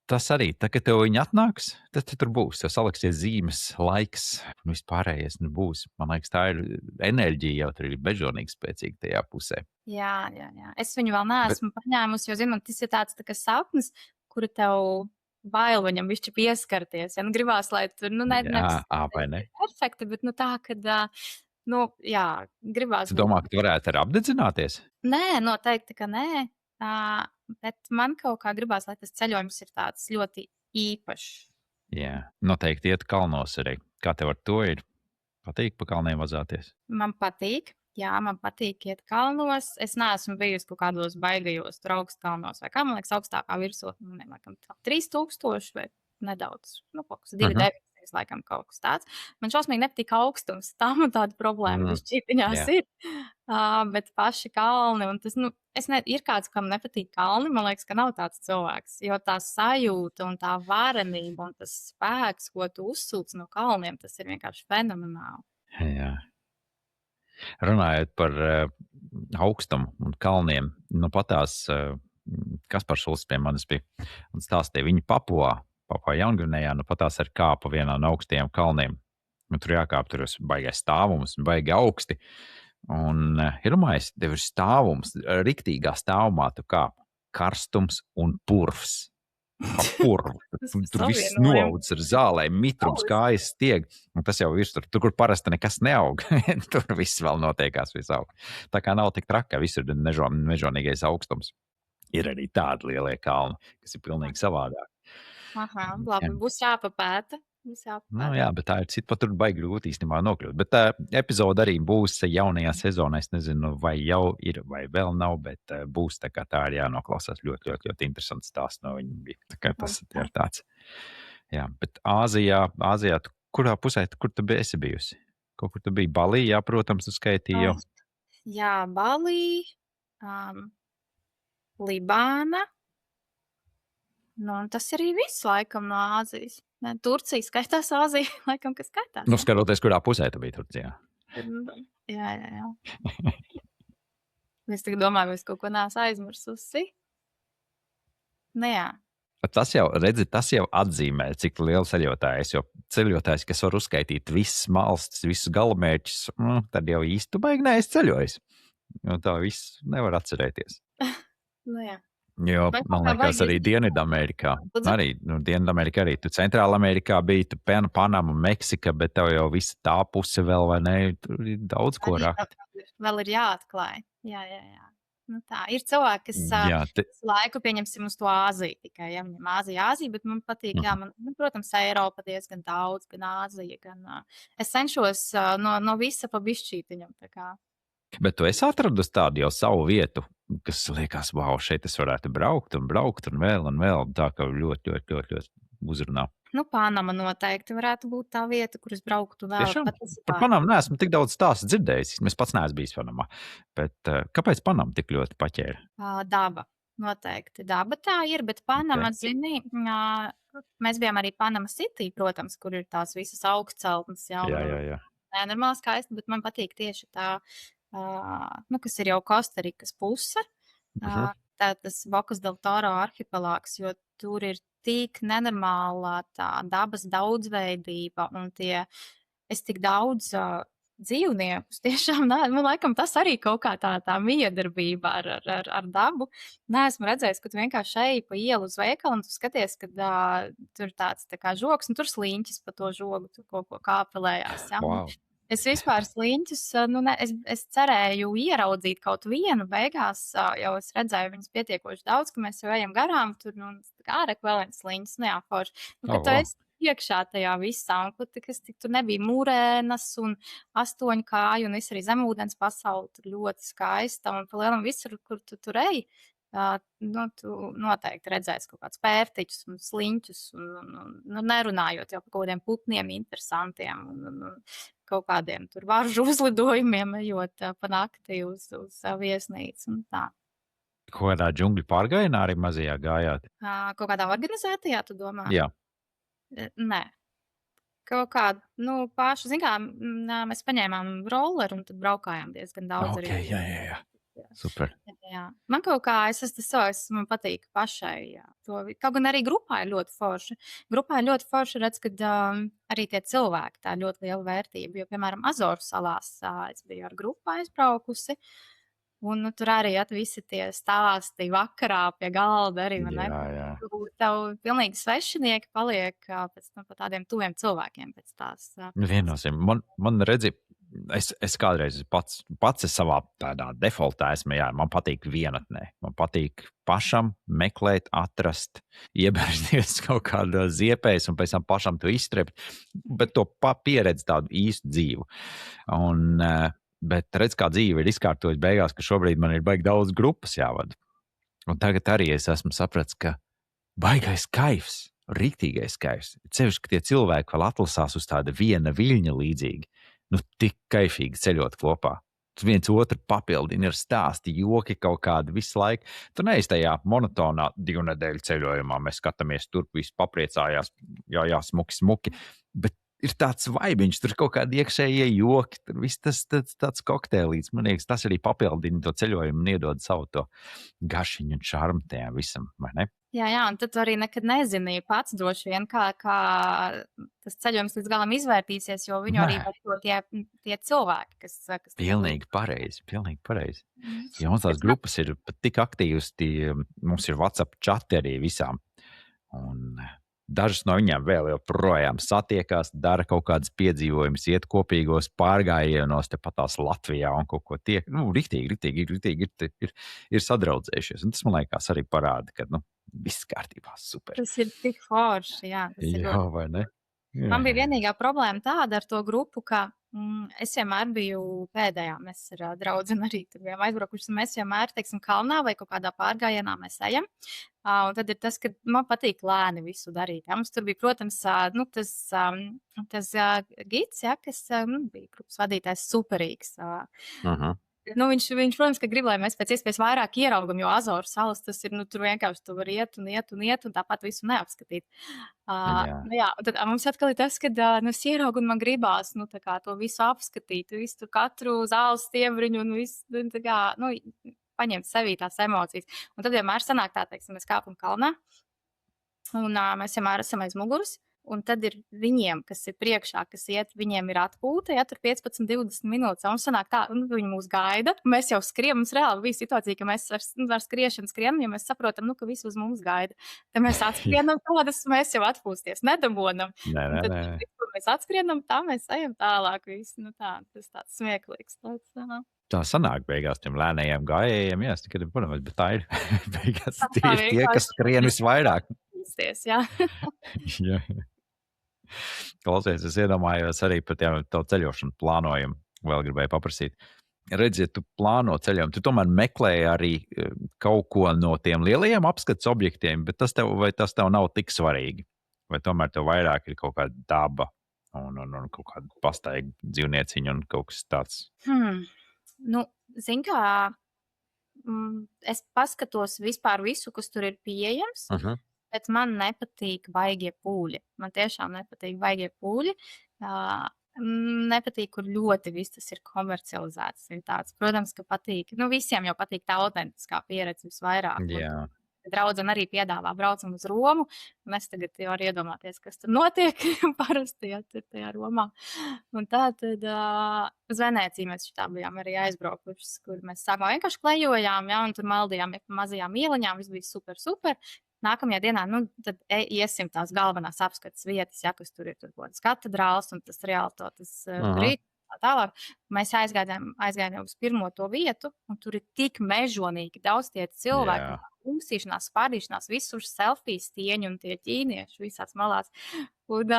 tas arī, tā kā tev viņi atnāks, tad tu tur būs. Tev saliksies zīmes, laiks, un vispārējais būs. Man liekas, tā ir enerģija jau tur ir bežonīgi spēcīga tajā pusē. Jā. Es viņu vēl neesmu paņēmusi, jo, zinu, man tas ir tāds tā kā sapnis, kuru tev bail viņam bišķi pieskarties. Ja, gribās, lai tur, vai ne? Perfekti, bet tā, kad... gribās. Tu domā, ka tu varētu arī apdedzināties? Nē, noteikti, ka nē. Bet man kaut kā gribās, lai tas ceļojums ir tāds ļoti īpašs. Jā, noteikti iet kalnos arī. Kā tev ar to ir? Patīk pa kalniem vazāties? Man patīk. Jā, man patīk iet kalnos. Es neesmu bijusi kaut kādos baigajos augstkalnos. Vai kā man liekas, augstākā virsotne, laikam 3000 vai nedaudz. Kaut kas 2,9. Laikam kaut kas tāds. Man šausmīgi nepatīk augstums. Tā man tāda problēma šķītiņās ir. Bet paši kalni, un tas, ir kāds, kam nepatīk kalni, man liekas, ka nav tāds cilvēks. Jo tā sajūta un tā varenība un tas spēks, ko tu uzsūc no kalniem, tas ir vienkārši fenomenāli. Jā. Runājot par augstumu un kalniem, patās Kaspars Šulcs pie manis bija un stāstīja, viņi Papua Jaungvinejā, patās ar kāpa vienā no augstajiem kalniem. Tur jākāp, tur ir baigais stāvums, baigi augsti. Un iedomājies, tev ir stāvums, riktīgā stāvumā tu kāp, karstums un purvs. Tur viss noaudzis ar zālēm, mitrums, kājas stieg. Un tas jau ir tur, kur parasti nekas neaug. Tur viss vēl notiekās, viss aug. Tā kā nav tik traka, visur ir mežonīgais augstums. Ir arī tādi lielie kalni, kas ir pilnīgi savādāk. Aha, labi, būs jāpapēta. Jā, bet tā ir cita, pat tur baigi grūti īstenībā nokļūt. Bet epizode arī būs jaunajā sezonā. Es nezinu, vai jau ir, vai vēl nav, bet būs tā kā tā arī jānoklausās. Ļoti, ļoti, ļoti interesants stāsts no viņa bija. Tā kā tas ir tāds. Jā, bet Āzijā, kurā pusē, kur tu esi bijusi? Kaut kur tu biji? Balī, jā, protams, tu skaitīji jau. Jā, Balī, Libāna. Tas arī viss, laikam, no Āzijas. Ne, Turcija skaitās Āzija, laikam, kas skaitās. Skatoties, kurā pusē tu biji Turcijā. Jā. Es tagad domāju, vai es kaut ko neesmu aizmirsusi. Jā. Tas jau atzīmē, cik liela ceļotājs, jo ceļotājs, kas var uzskaitīt visas valstis, visus galamērķus, tad jau īsti baigi neesi ceļojis. Jo tā viss nevar atcerēties. Jā. Jo, man liekas, arī Dienvidamerikā. Dienvidamerikā arī. Tu Centrāla Amerikā biji, tu Panama, Meksika, bet tev jau visa tā puse vēl, vai ne? Tur ir daudz ko rakt. Vēl ir jāatklāj. Jā. Nu tā, ir cilvēki, kas Jā, visu laiku, pieņemsim, uz to Āziju tikai, ja viņam Āzija, bet man patīk, jā, man, protams, Eiropa diezgan daudz, gan Āzija, gan es cenšos no visa pa bišķītiņam, tā kā. Bet tu esi atradusi tādu jau savu vietu, kas liekas, wow, šeit es varētu braukt un vēl, tā kā ļoti uzrunā. Nu, Panama noteikti varētu būt tā vieta, kur es brauktu vēl. Tiešām? Patiesībā. Par Panamu neesmu tik daudz stāstu dzirdējis. Es pats neesmu bijis Panamā. Bet kāpēc Panama tik ļoti paķēra? Daba. Noteikti daba tā ir, bet Panama, zini, mēs bijām arī Panama City, protams, kur ir tās visas augstceltnes. Jā. Nenormāli skaisti, bet man patīk tieši tā, kas ir jau Kostarikas puse. Tā tas Bocas del Toro arhipelāgs, jo tur ir tik nenormāla tā dabas daudzveidība un es tik daudz dzīvniekus tiešām, man laikam tas arī kaut kā tā miedarbība ar dabu. Neesmu redzējis, ka tu vienkārši ej pa ielu uz veikalu un tu skaties, ka tur tāds tā kā žogs un tur sliņķis pa to žogu, tur kaut ko kāpelējās. Ja? Wow. Es vispār sliņķus, es cerēju ieraudzīt kaut vienu, beigās jau es redzēju viņus pietiekoši daudz, ka mēs jau ejam garām, tur, ārek vēl viens sliņķis, jā, forši. Bet tu esi iekšā tajā visā, un kas tur nebija mūrēnas un 8 kāju, un viss arī zemūdens pasauli tur ļoti skaista, un pa lielam visur, kur tu tur ej, tu noteikti redzēsi kaut kāds pērtiķus un sliņķus, un nerunājot jau par kaut kādiem putniem interesantiem, un kaut kādiem tur varžu uzlidojumiem, ejot pa nakti uz viesnīcu un tā. Kaut kādā džungļu pārgājienā arī mazajā gājāt? Kaut kādā organizētajā, tu domā? Jā. Nē. Kaut kādu, pašu, zin kā, mēs paņēmām rolleru un tad braukājām diezgan daudz arī. Jā. Super. Jā. Man kaut kā, man patīk pašai, jā. Kaut gan arī grupā ir ļoti forši. Grupā ir ļoti forši redz, kad arī tie cilvēki, tā ļoti liela vērtība, jo, piemēram, Azoru salās es biju ar grupā aizbraukusi, un tur arī visi tie stāsti vakarā pie galda arī, man tev pilnīgi svešinieki paliek pēc pa tādiem tuviem cilvēkiem pēc tās. Viennozīmīgi. Man redzi, es kādreiz pats savā tādā defaultā esmu, man patīk vienatnē. Man patīk pašam meklēt, atrast, iebersties kaut kādā ziepēs un pēc tam pašam to izstrept, bet to pieredzi tādu īstu dzīvu. Bet redz, kā dzīve ir izkārtojusi beigās, ka šobrīd man ir baigi daudz grupas jāvada. Un tagad arī es esmu sapratis, ka baigais kaifs, riktīgais kaifs. Cevišķi, ka tie cilvēki vēl atlasās uz tāda viena viļņa līdzīgi. Tik kaifīgi ceļot kopā. Tu viens otru papildini, ir stāsti, joki kaut kādi visu laiku. Tu neesi tajā monotonā 2 nedēļu ceļojumā. Mēs skatāmies tur, visi papriecājās, jā, smuki. Bet ir tāds vaibiņš, tur kaut kādi iekšējie joki, tur viss tas tāds kokteilīts. Man liekas, tas arī papildina to ceļojumu un iedod savu to garšiņu un šarmu tajā visam, vai ne? Jā, un tad tu arī nekad nezini pats droši vien, kā tas ceļojums līdz galam izvērtīsies, jo viņu arī var tie cilvēki, kas Pilnīgi pareizi. Ja mums tās grupas ir pat tik aktīvas, mums ir WhatsApp čati arī visām. Un dažas no viņām vēl joprojām satiekās, dara kaut kādas piedzīvojumus, iet kopīgos pārgājienos tepat tās Latvijā un kaut ko tiek. Riktīgi ir sadraudzējušies. Un tas, man liekas, arī parāda, ka viss kārtībā, super. Tas ir tik forši, jā. Vai ne? Jā. Man bija vienīgā problēma tāda ar to grupu, ka es vienmēr biju pēdējā. Mēs ar draudzeni arī tur bijām aizbraukuši, un mēs vienmēr, kalnā vai kaut kādā pārgājienā mēs ejam. Un tad ir tas, ka man patīk lēni visu darīt. Ja? Mums tur bija, protams, tas gids, ja, kas bija grupas vadītājs superīgs. Viņš, protams, ka grib, lai mēs pēc iespējas vairāk ieraugam, jo Azoru salas tas ir, tur vienkārši tu vari iet un tāpat visu neapskatīt. Un tad mums atkal ir tas, ka es ieraugu un man gribās, to visu apskatīt, visu katru zāles stievriņu un visu, paņemt sevī tās emocijas. Un tad vienmēr sanāk tā, mēs kāpam kalnā, un mēs vienmēr esam aiz muguras. Un tad ir viņiem, kas ir priekšā, kas iet, viņiem ir atpūta, tur 15-20 minūtes, un sanāk tā, viņi mūs gaida, mēs jau skriem, mums reāli bija situācija, ka mēs ar skriešanu skrienam, ja mēs saprotam, ka visi uz mums gaida. Tad mēs atskrienam tādas, mēs jau atpūsties, nedabonam. Tad mēs atskrienam, tā mēs ejam tālāk, visu, tas tāds smieklīgs. Tā sanāk beigās tiem lēnējiem gājējiem, jā, es tikai padomāju, bet tā ir beigās tie Tā ir tie, kas vienkārši skrien visvairāk. izties, jā. Jā. Klausies, es iedomājos arī par to ceļošanu plānojumu. Vēl gribēju paprasīt. Redziet, tu plāno ceļojumu, tu tomēr meklēji arī kaut ko no tiem lielajiem apskates objektiem, bet tas tev nav tik svarīgi? Vai tomēr tev vairāk ir kaut kāda daba un kaut kāda pastaiga dzīvnieciņa un kaut kas tāds? Nu, zin kā, es paskatos vispār visu, kas tur ir pieejams, bet man nepatīk baigie pūļi. Man tiešām nepatīk baigie pūļi. Nepatīk, kur ļoti viss tas ir komercializēts. Ir tāds, protams, ka patīk. Nu, visiem jau patīk tā autentiskā pieredze visvairāk. Jā. Draudzene arī piedāvā braucam uz Romu, un es tagad jau varu iedomāties, kas tur notiek parasti, ja tur tajā Romā. Un tā tad uz Venēciju mēs šitā bijām arī aizbraukušas, kur mēs sākumā vienkārši klejojām, ja, un tur maldījām pa mazajām ieliņām, viss bija super, super. Nākamajā dienā, nu, tad iesim tās galvenās apskates vietas, ja, kas tur ir tur kādas katedrāls un tas realitātes brīdis. Tā tālāk. Mēs aizgājām uz pirmo to vietu, un tur ir tik mežonīgi daudz tie cilvēki, umsīšanās, spārdīšanās, visur selfijas tieņi un tie ķīnieši visās malās. Un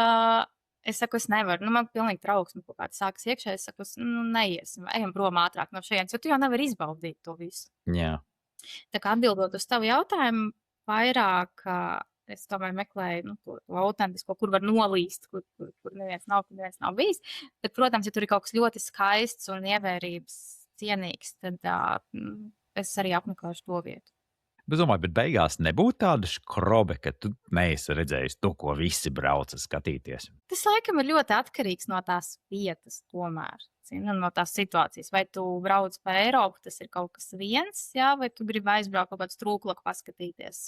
es saku, es nevaru, nu man pilnīgi trauksme kaut kāda sākas iekšē, es saku, neiesim, ejam prom ātrāk no šejienes, jo tu jau nevar izbaudīt to visu. Jā. Tā kā atbildot uz tavu jautājumu, vairāk es tomēr meklēju to autentisko, kur var nolīst, kur neviens nav bijis. Bet, protams, ja tur ir kaut kas ļoti skaists un ievērības cienīgs, tad es arī apmeklēšu to vietu. Bet, domāju, bet beigās nebūtu tāda škrobe, ka tu neesi redzējis to, ko visi brauca skatīties. Tas laikam ir ļoti atkarīgs no tās vietas tomēr. No tās situācijas. Vai tu brauc pa Eiropu, tas ir kaut kas viens, jā, vai tu gribi aizbraukt kaut kādu strūklaku paskatīties.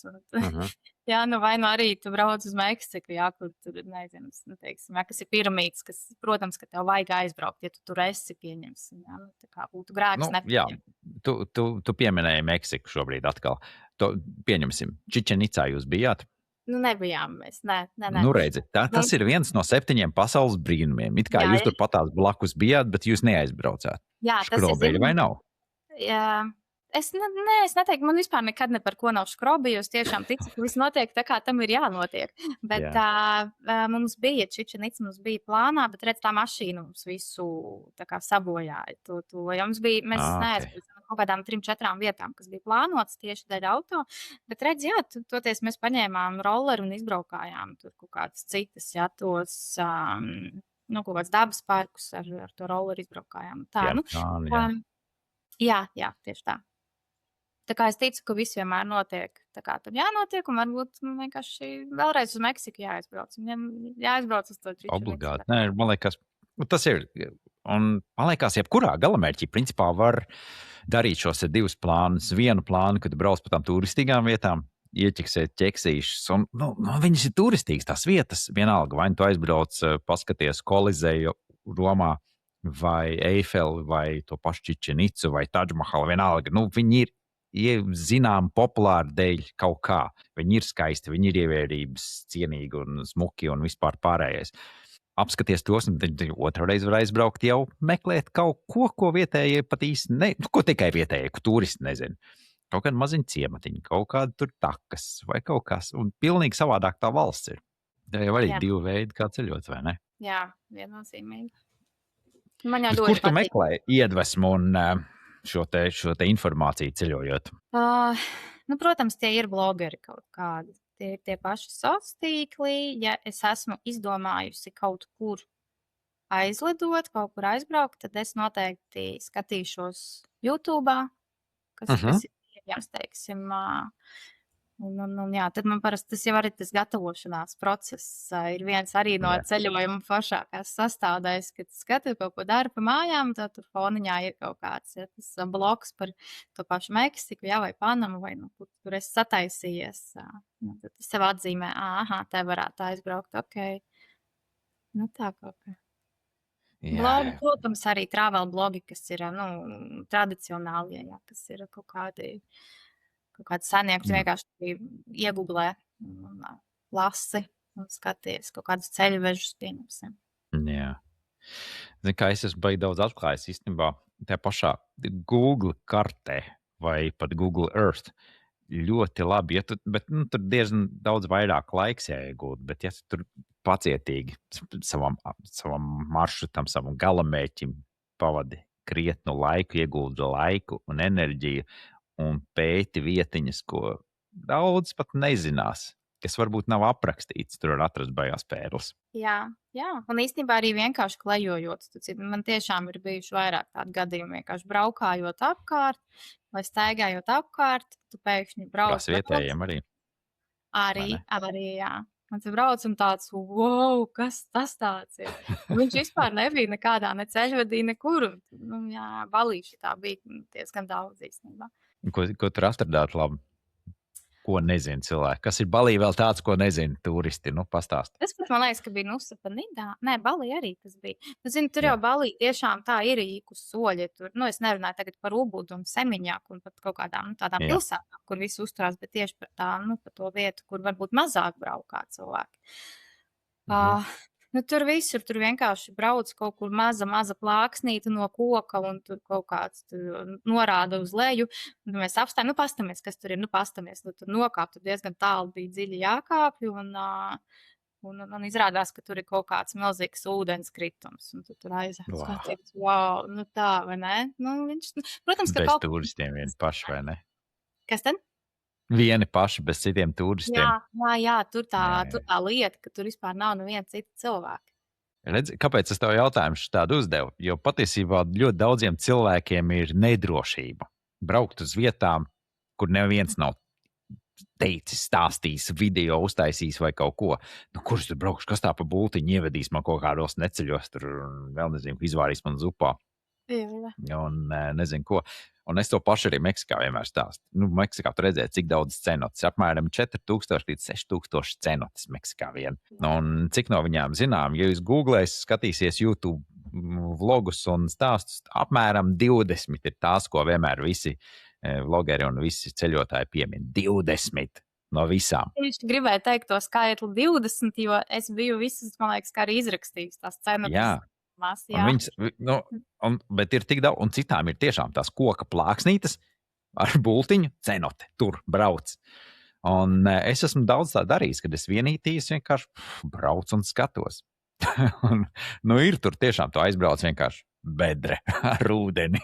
Jā, nu vai nu arī tu brauc uz Meksiku, jā, kur tur, nezinu, teiksim, jā, kas ir piramīdas, kas, protams, ka tev vajag aizbraukt, ja tu tur esi pieņemsim, jā, nu, tā kā būtu grēks nepieņemt. Jā, tu pieminēji Meksiku šobrīd atkal. Pieņemsim, Čičenicā jūs bijāt? Nu, nebijām mēs, nē. Nu, redzi, tas ir viens no 7 pasaules brīnumiem. It kā jūs tur patās blakus bijāt, bet jūs neaizbraucāt. Jā, tas ir škrobeļi, vai nav? Jā. Es neteiktu, man vispār nekad ne par ko nav škrobi, jo es tiešām ticu, ka viss notiek tā, kā tam ir jānotiek. Bet mums bija Čičenica, mums bija plānā, bet redz, tā mašīna mums visu tā kā sabojāja. Ja mums bija, mēs neaizbraucām kaut kādām 3-4 vietām, kas bija plānotas tieši dēļ auto. Bet redz, jā, toties mēs paņēmām rolleri un izbraukājām tur kaut kādas citas, jā, tos, kaut kāds dabas parkus ar to rolleri izbraukājām. Tā, jā, tieši tā. Tā kā es ticu, ka viss vienmēr notiek tā kā tam jānotiek, un varbūt vienkārši vēlreiz uz Meksiku jāaizbrauc. Jāaizbrauc uz to Čičenicu. Obligāti. Nē, man liekas, tas ir. Un man liekas, jebkurā galamērķī principā var darīt šos 2 plānus. Vienu plānu, kad brauc pa tām turistīgām vietām, ieķeksēt ķeksīšus. Un, viņas ir turistīgas tās vietas. Vienalga, vai tu aizbrauc, paskaties Kolizeju Romā, vai Eifeli, vai to pašu Čičenicu, vai Tadžmahalu, vienalga. Viņi ir zinām populāri dēļ kaut kā. Viņi ir skaisti, viņi ir ievērības cienīgi un smuki un vispār pārējais. Apskaties tos, un tad otru reizi var aizbraukt jau meklēt kaut ko, ko vietējie pat īsti ko tikai vietējie, ko turisti nezina. Kaut kāda maziņa ciematiņa, kaut kāda tur takas vai kaut kas, un pilnīgi savādāk tā valsts ir. Tā jau arī 2 veidi, kā ceļot, vai ne? Jā, viennozīmīgi. Man jau ļoti patīk. Kur tu meklē iedvesmu un šo te informāciju ceļojot? Protams, tie ir blogeri kaut kādi. Tie ir tie paši sociālie tīkli. Ja es esmu izdomājusi kaut kur aizlidot, kaut kur aizbraukt, tad es noteikti skatīšos YouTube, kas ir pieejams, teiksim. Jā, tad man parasti tas jau arī tas gatavošanās process ir viens arī no ceļojuma foršākās sastāvdaļas, kad skaties kaut ko dara pa mājām, tad tur foniņā ir kaut kāds tas blogs par to pašu Meksiku, vai Panamu, vai tur esi sataisījies. Tad tas sev atzīmē, te varētu aizbraukt, ok. Tā kaut kā. Blogi, protams, arī travel blogi, kas ir tradicionālie, kas ir kaut kādi senie, kas vienkārši iegooglē, lasi un skaties kaut kādus ceļvežus pieņemsim. Jā. Zini, kā es esmu baigi daudz atklājis īstenībā tajā pašā Google kartē vai pat Google Earth ļoti labi, bet tur diezgan daudz vairāk laiks jāiegūt, bet ja tu tur pacietīgi savam maršrutam, savam galamērķim pavadi krietnu laiku, iegūtu laiku un enerģiju un pēti vietiņas, ko daudz pat nezinās, kas varbūt nav aprakstīts, tur var atrast baigās pērles. Jā, un īstenībā arī vienkārši klejojot. Man tiešām ir bijuši vairāk tādu gadījumu, vienkārši braukājot apkārt vai staigājot apkārt, tu pēkšņi brauc. Prasa vietējiem arī. Arī, jā. Un tu brauc un tāds, wow, kas tas tāds ir? Un viņš vispār nebija nekādā ne ceļvedī, nekur. Jā, balīši tā bija diezgan daudz īstenībā. Ko tur atradāt labi? Ko nezina cilvēki? Kas ir Balī vēl tāds, ko nezina turisti? Pastāst. Tas, man liekas, ka bija Nusapanidā. Nē, Balī arī tas bija. Zini, tur jau Balī tiešām tā ir īku soļi. Tur, es nerunāju tagad par Ubudu un Semiņāku un pat kaut kādām tādām pilsētām, kur viss uzturās, bet tieši par tām, par to vietu, kur varbūt mazāk braukā cilvēki. Tur visur tur vienkārši brauc kaut kur maza plāksnīta no koka un tur kaut kāds norāda uz leju. Un mēs apstājam, pastamies, kas tur ir, pastamies. Tur nokāpt, tur diezgan tālu bija dziļi jākāpj un izrādās, ka tur ir kaut kāds milzīgs ūdens kritums. Un tur aizēs, skaties, wow, tā, vai ne? Viņš, protams, ka bez turistiem vieni paši, vai ne? Kas tad? Vieni paši bez citiem turistiem. Jā, tur tā lieta, ka tur vispār nav neviena cita cilvēka. Redzi, kāpēc es tev jautājumu tādu uzdevu? Jo patiesībā ļoti daudziem cilvēkiem ir nedrošība braukt uz vietām, kur neviens nav teicis, stāstījis, video uztaisījis vai kaut ko. Kurš tur braukšu, kas tā pa bultiņu ievedīs man kaut kādos neceļos, tur vēl nezinu, izvārīs man zupā. Jā. Un nezinu ko. Un es to pašu arī Meksikā vienmēr stāstu. Meksikā tu redzēji, cik daudz cenotes. Apmēram 4000 līdz 6000 cenotes Meksikā vien. Un cik no viņām zinām, ja jūs googlēs, skatīsies YouTube vlogus un stāstus, apmēram 20 ir tās, ko vienmēr visi vlogeri un visi ceļotāji piemin. 20 no visām. Viņš gribēja teikt to skaitli 20, jo es biju visas, man liekas, kā arī izrakstījis tās cenotes. Jā. Bet ir tik daudz, un citām ir tiešām tās koka plāksnītes ar bultiņu cenote. Tur brauc. Un es esmu daudz tā darījis, kad es vienītīs vienkārši braucu un skatos. Ir tur tiešām to aizbrauc vienkārši bedre ar ūdeni.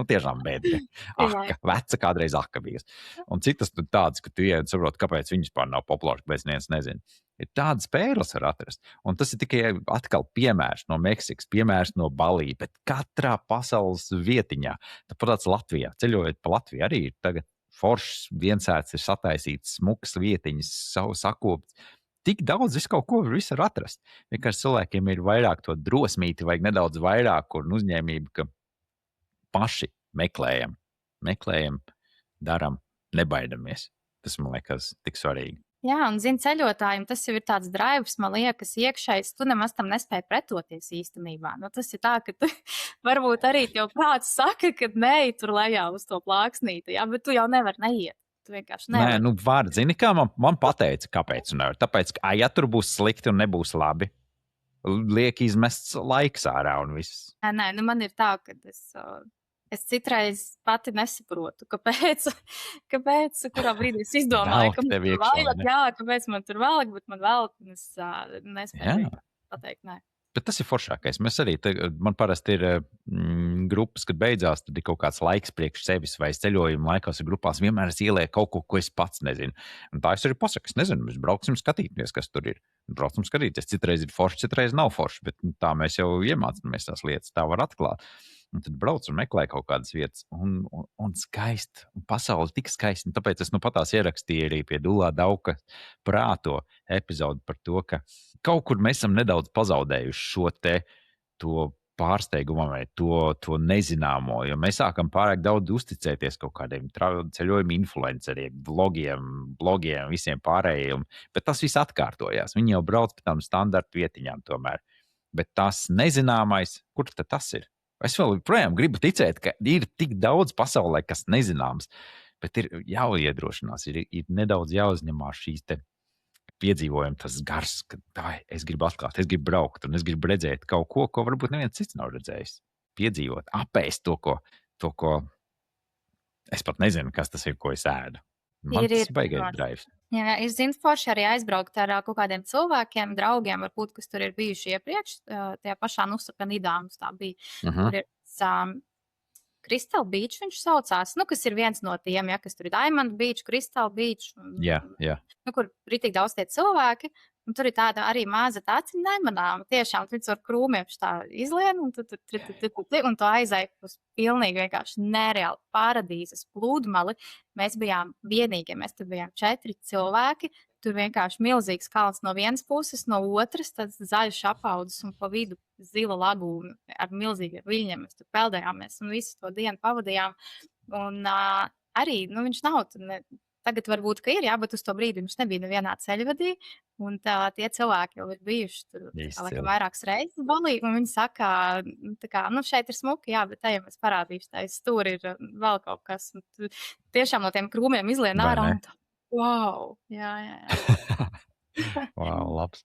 Tiešām bedre. Veca kādreiz aka bijis. Un citas tādas, ka tu ieiet un saproti, kāpēc viņas pār nav populārs, kāpēc neviens nezina. Ir tādas pērles var atrast. Un tas ir tikai atkal piemērs no Meksikas, piemērs no Balī, bet katrā pasaules vietiņā. Tāpat Latvijā, ceļojot pa Latviju, arī ir tagad foršs viensēts, ir sataisīts, smuks vietiņas, sakopts. Tik daudz kaut ko var atrast. Vienkārši cilvēkiem ir vairāk to drosmīti, vajag nedaudz vairāk un uzņēmību, ka paši meklējam, daram, nebaidamies. Tas man liekas tik svarīgi. Jā, un ceļotājiem tas jau ir tāds drives, man liekas, iekšējs. Tu nemaz tam nespēji pretoties īstenībā. Tas ir tā, ka tu varbūt arī tev prāts saka, ka nē, tur lejā uz to plāksnīti, jā, bet tu jau nevar neiet. Tu vienkārši nevar. Nē, vārdi, zini, kā man pateica, kāpēc un nevar. Tāpēc, ka, ja tur būs slikti un nebūs labi, liek izmests laiks ārā un viss. Nē, man ir tā, ka es citreiz pati nesaprotu, kāpēc kurā brīdī es izdomāju, ka man tur vajag, kāpēc man tur vajag, bet man vēl nespēju pateikt, nē. Bet tas ir foršākais. Mēs arī, man parasti ir grupas, kad beidzās, tad ir kaut kāds laiks priekš sevis vai ceļojuma laikos ir grupās. Vienmēr es ielieku kaut ko, ko es pats nezinu. Un tā es arī pasaku, es nezinu, mēs brauksim skatīties, kas tur ir. Braucam skatīties, citreiz ir forši, citreiz nav forši, bet tā mēs jau iemācāmies tās lietas, tā var atklāt. Un tad brauc un meklē kaut kādas vietas. Un skaisti. Un pasauli tik skaisti. Un tāpēc es patās ierakstīju arī pie Dulā Dauka prāto epizodu par to, ka kaut kur mēs esam nedaudz pazaudējuši šo to pārsteigumu vai to nezināmo. Jo mēs sākam pārāk daudz uzticēties kaut kādiem ceļojuma influenceriem, blogiem, visiem pārējiem. Bet tas viss atkārtojās. Viņi jau brauc pēc tām standarta vietiņām tomēr. Bet tas nezināmais, kur tad tas ir? Es vēl joprojām gribu ticēt, ka ir tik daudz pasaulē, kas nezināms, bet ir jāiedrošinās, ir nedaudz jāuzņemās šīs piedzīvojumi, tas gars, ka es gribu atklāt, es gribu braukt un es gribu redzēt kaut ko, ko varbūt neviens cits nav redzējis. piedzīvot, apēst to, ko es pat nezinu, kas tas ir, ko es ēdu. Man tas ir baigais drives. Jā, es zinu, forši arī aizbraukt ar kaut kādiem cilvēkiem, draugiem, varbūt, kas tur ir bijuši iepriekš, tajā pašā Nusapenīdā mums tā bija. Tur ir Crystal Beach, viņš saucās, kas ir viens no tiem, kas tur ir Diamond Beach, Crystal Beach, kur ritīgi daudz tie cilvēki, un tur ir tāda arī maza tāci nemanāma, tiešām tu ar krūmiem tā izlien, un tu aizēji uz pilnīgi vienkārši nereāli paradīzes plūdmali. Mēs bijām vienīgie, mēs tur bijām 4 cilvēki, tur vienkārši milzīgs kalns no vienas puses, no otras, tāds zaļš apaudzes un pa vidu zila lagūna ar milzīgiem viļņiem. Mēs tur peldējāmies un visu to dienu pavadījām. Un arī, viņš nav, tagad varbūt, ka ir, bet uz to brīdi viņš nebija nevienā ceļvedī. Un tie cilvēki jau ir bijuši tur vairākas reizes Balī, un viņi saka, šeit ir smuki, bet tajā mēs parādīšu, tur ir vēl kaut kas. Un tiešām no tiem krūmiem izlien ārā. Wow, jā. Wow, labs.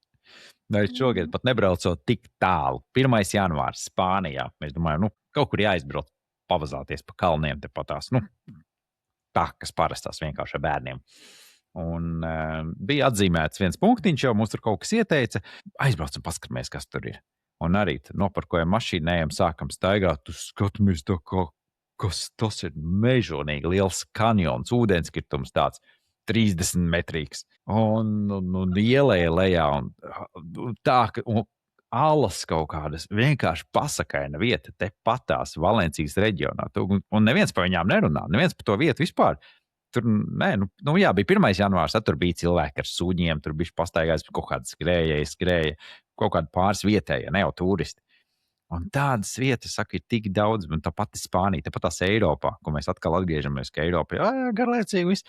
Es šogad pat nebraucot tik tālu. 1. janvārs Spānijā. Mēs domājam, kaut kur jāizbrauc pavazāties pa kalniem tepatās. Tā, kas parastās vienkārši ar bērniem. Un bija atzīmēts viens punktiņš, jau mums tur kaut kas ieteica. Aizbraucam, paskatāmies, kas tur ir. Un arī noparkojam mašīnu, ejam, sākam staigāt, tu skatāmies to, kas tas ir mežonīgi liels kanjons, ūdenskritums tāds. 30 metrīgs. Un ielēja lejā. Un tā, un alas kaut kādas vienkārši pasakaina vieta te patās Valencijas reģionā. Un neviens par viņām nerunā. Neviens par to vietu vispār. Tur, bija 1. janvārs, tur bija cilvēki ar suņiem, tur bija pastaigājis kaut kādas skrēja, kaut kādi pāris vietēji, ne jau turisti. Un tādas vietas, ir tik daudz, un tā pati Spānija, tāpat tās Eiropā, ko mēs atkal atgriežamies, ka Eiropa garlaicīgi viss.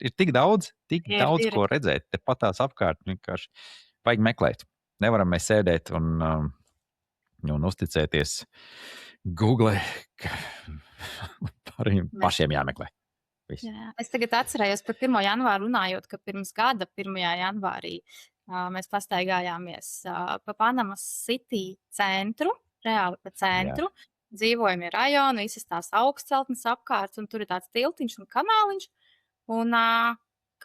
Ir tik daudz, ko redzēt, tāpat tās apkārt, vienkārši vajag meklēt. Nevaram mēs sēdēt un uzticēties Google, par viņiem pašiem jāmeklē. Jā, es tagad atcerējos par 1. janvāru runājot, ka pirms gada 1. janvārī mēs pastaigājāmies pa Panamas City centru, reāli pa centru, dzīvojamie rajoni, visas tās augstceltnes apkārt, un tur ir tāds tiltiņš un kanāliņš, un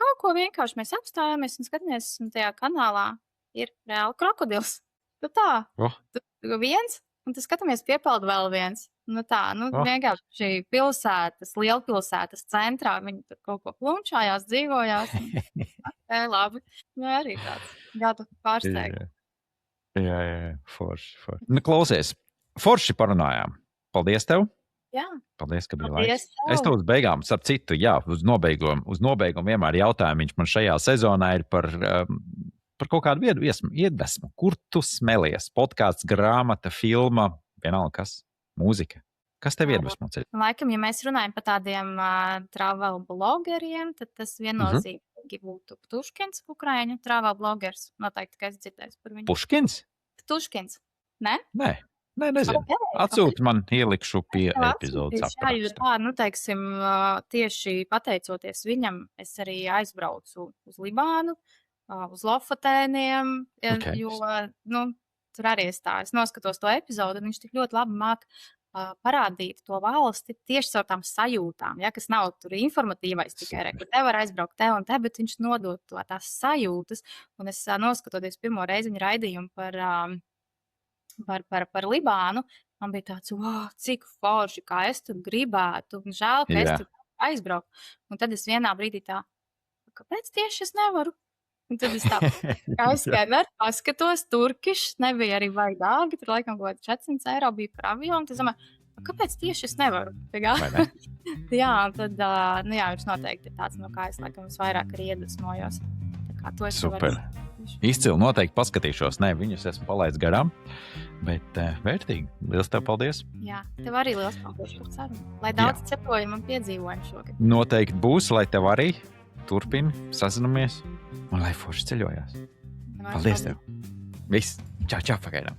kaut ko vienkārši mēs apstājāmies un skatāmies, un tajā kanālā ir reāli krokodils. Tu viens, un tu skatāmies piepeldu vēl viens. Vienkārši pilsētas, lielpilsētas centrā, viņi tur kaut ko plunčājās, dzīvojās. Labi. Arī tāds gadu pārsteigums. Jā, forši. Klausies, forši parunājām. Paldies tev. Jā. Paldies, ka bija laiks. Es tev uz beigām, starp citu, uz nobeigumu vienmēr jautājumu, viņš man šajā sezonā ir par kaut kādu iedvesmu. Kur tu smelies? Podkāsts, grāmata, filma, vienalga kas? Mūzika. Kas tev iedvesmo ceļu? Laikam, ja mēs runājam par tādiem travel blogeriem, tad tas viennozīmīgi būtu Ptuškins, Ukraiņu travel blogers. Noteikti, ka es dzirdēju par viņu. Puškins? Ptuškins. Ne? Nē, nezinu. Atsūti man, ielikšu pie epizodes aprakstā. Teiksim, tieši pateicoties viņam, es arī aizbraucu uz Libānu, uz Lofotēniem, jo, tur arī es noskatos to epizodu, un viņš tik ļoti labi māk parādīt to valsti tieši caur tām sajūtām, kas nav tur informatīvais tikai, ka te var aizbraukt te un te, bet viņš nodod tās sajūtas, un es noskatoties pirmo reizi viņa raidījumu par Libānu, man bija tāds, cik forši, kā es tur gribētu, un žēl, ka es tur aizbrauku, un tad es vienā brīdī kāpēc tieši es nevaru? Un tad es aizskeneru, paskatos, turkišs, nebija arī vai dārgi, tur laikam kaut 400 eiro bija par avionu, tad es domāju, kāpēc tieši es nevaru? Jā, un tad, viņš noteikti ir tāds, no kā es laikam vairāk arī iedvesmojos. Tā kā to es super. Izcili, noteikti paskatīšos, viņus esmu palaidis garām, bet vērtīgi. Liels tev paldies. Jā, tev arī liels paldies par sarunu. Lai daudz ceļojumu un piedzīvojumu šogad. Noteikti būs, lai tev arī turpini, sazinamies un lai forši ceļojās. Paldies tev. Viss. Čau, pagaidām.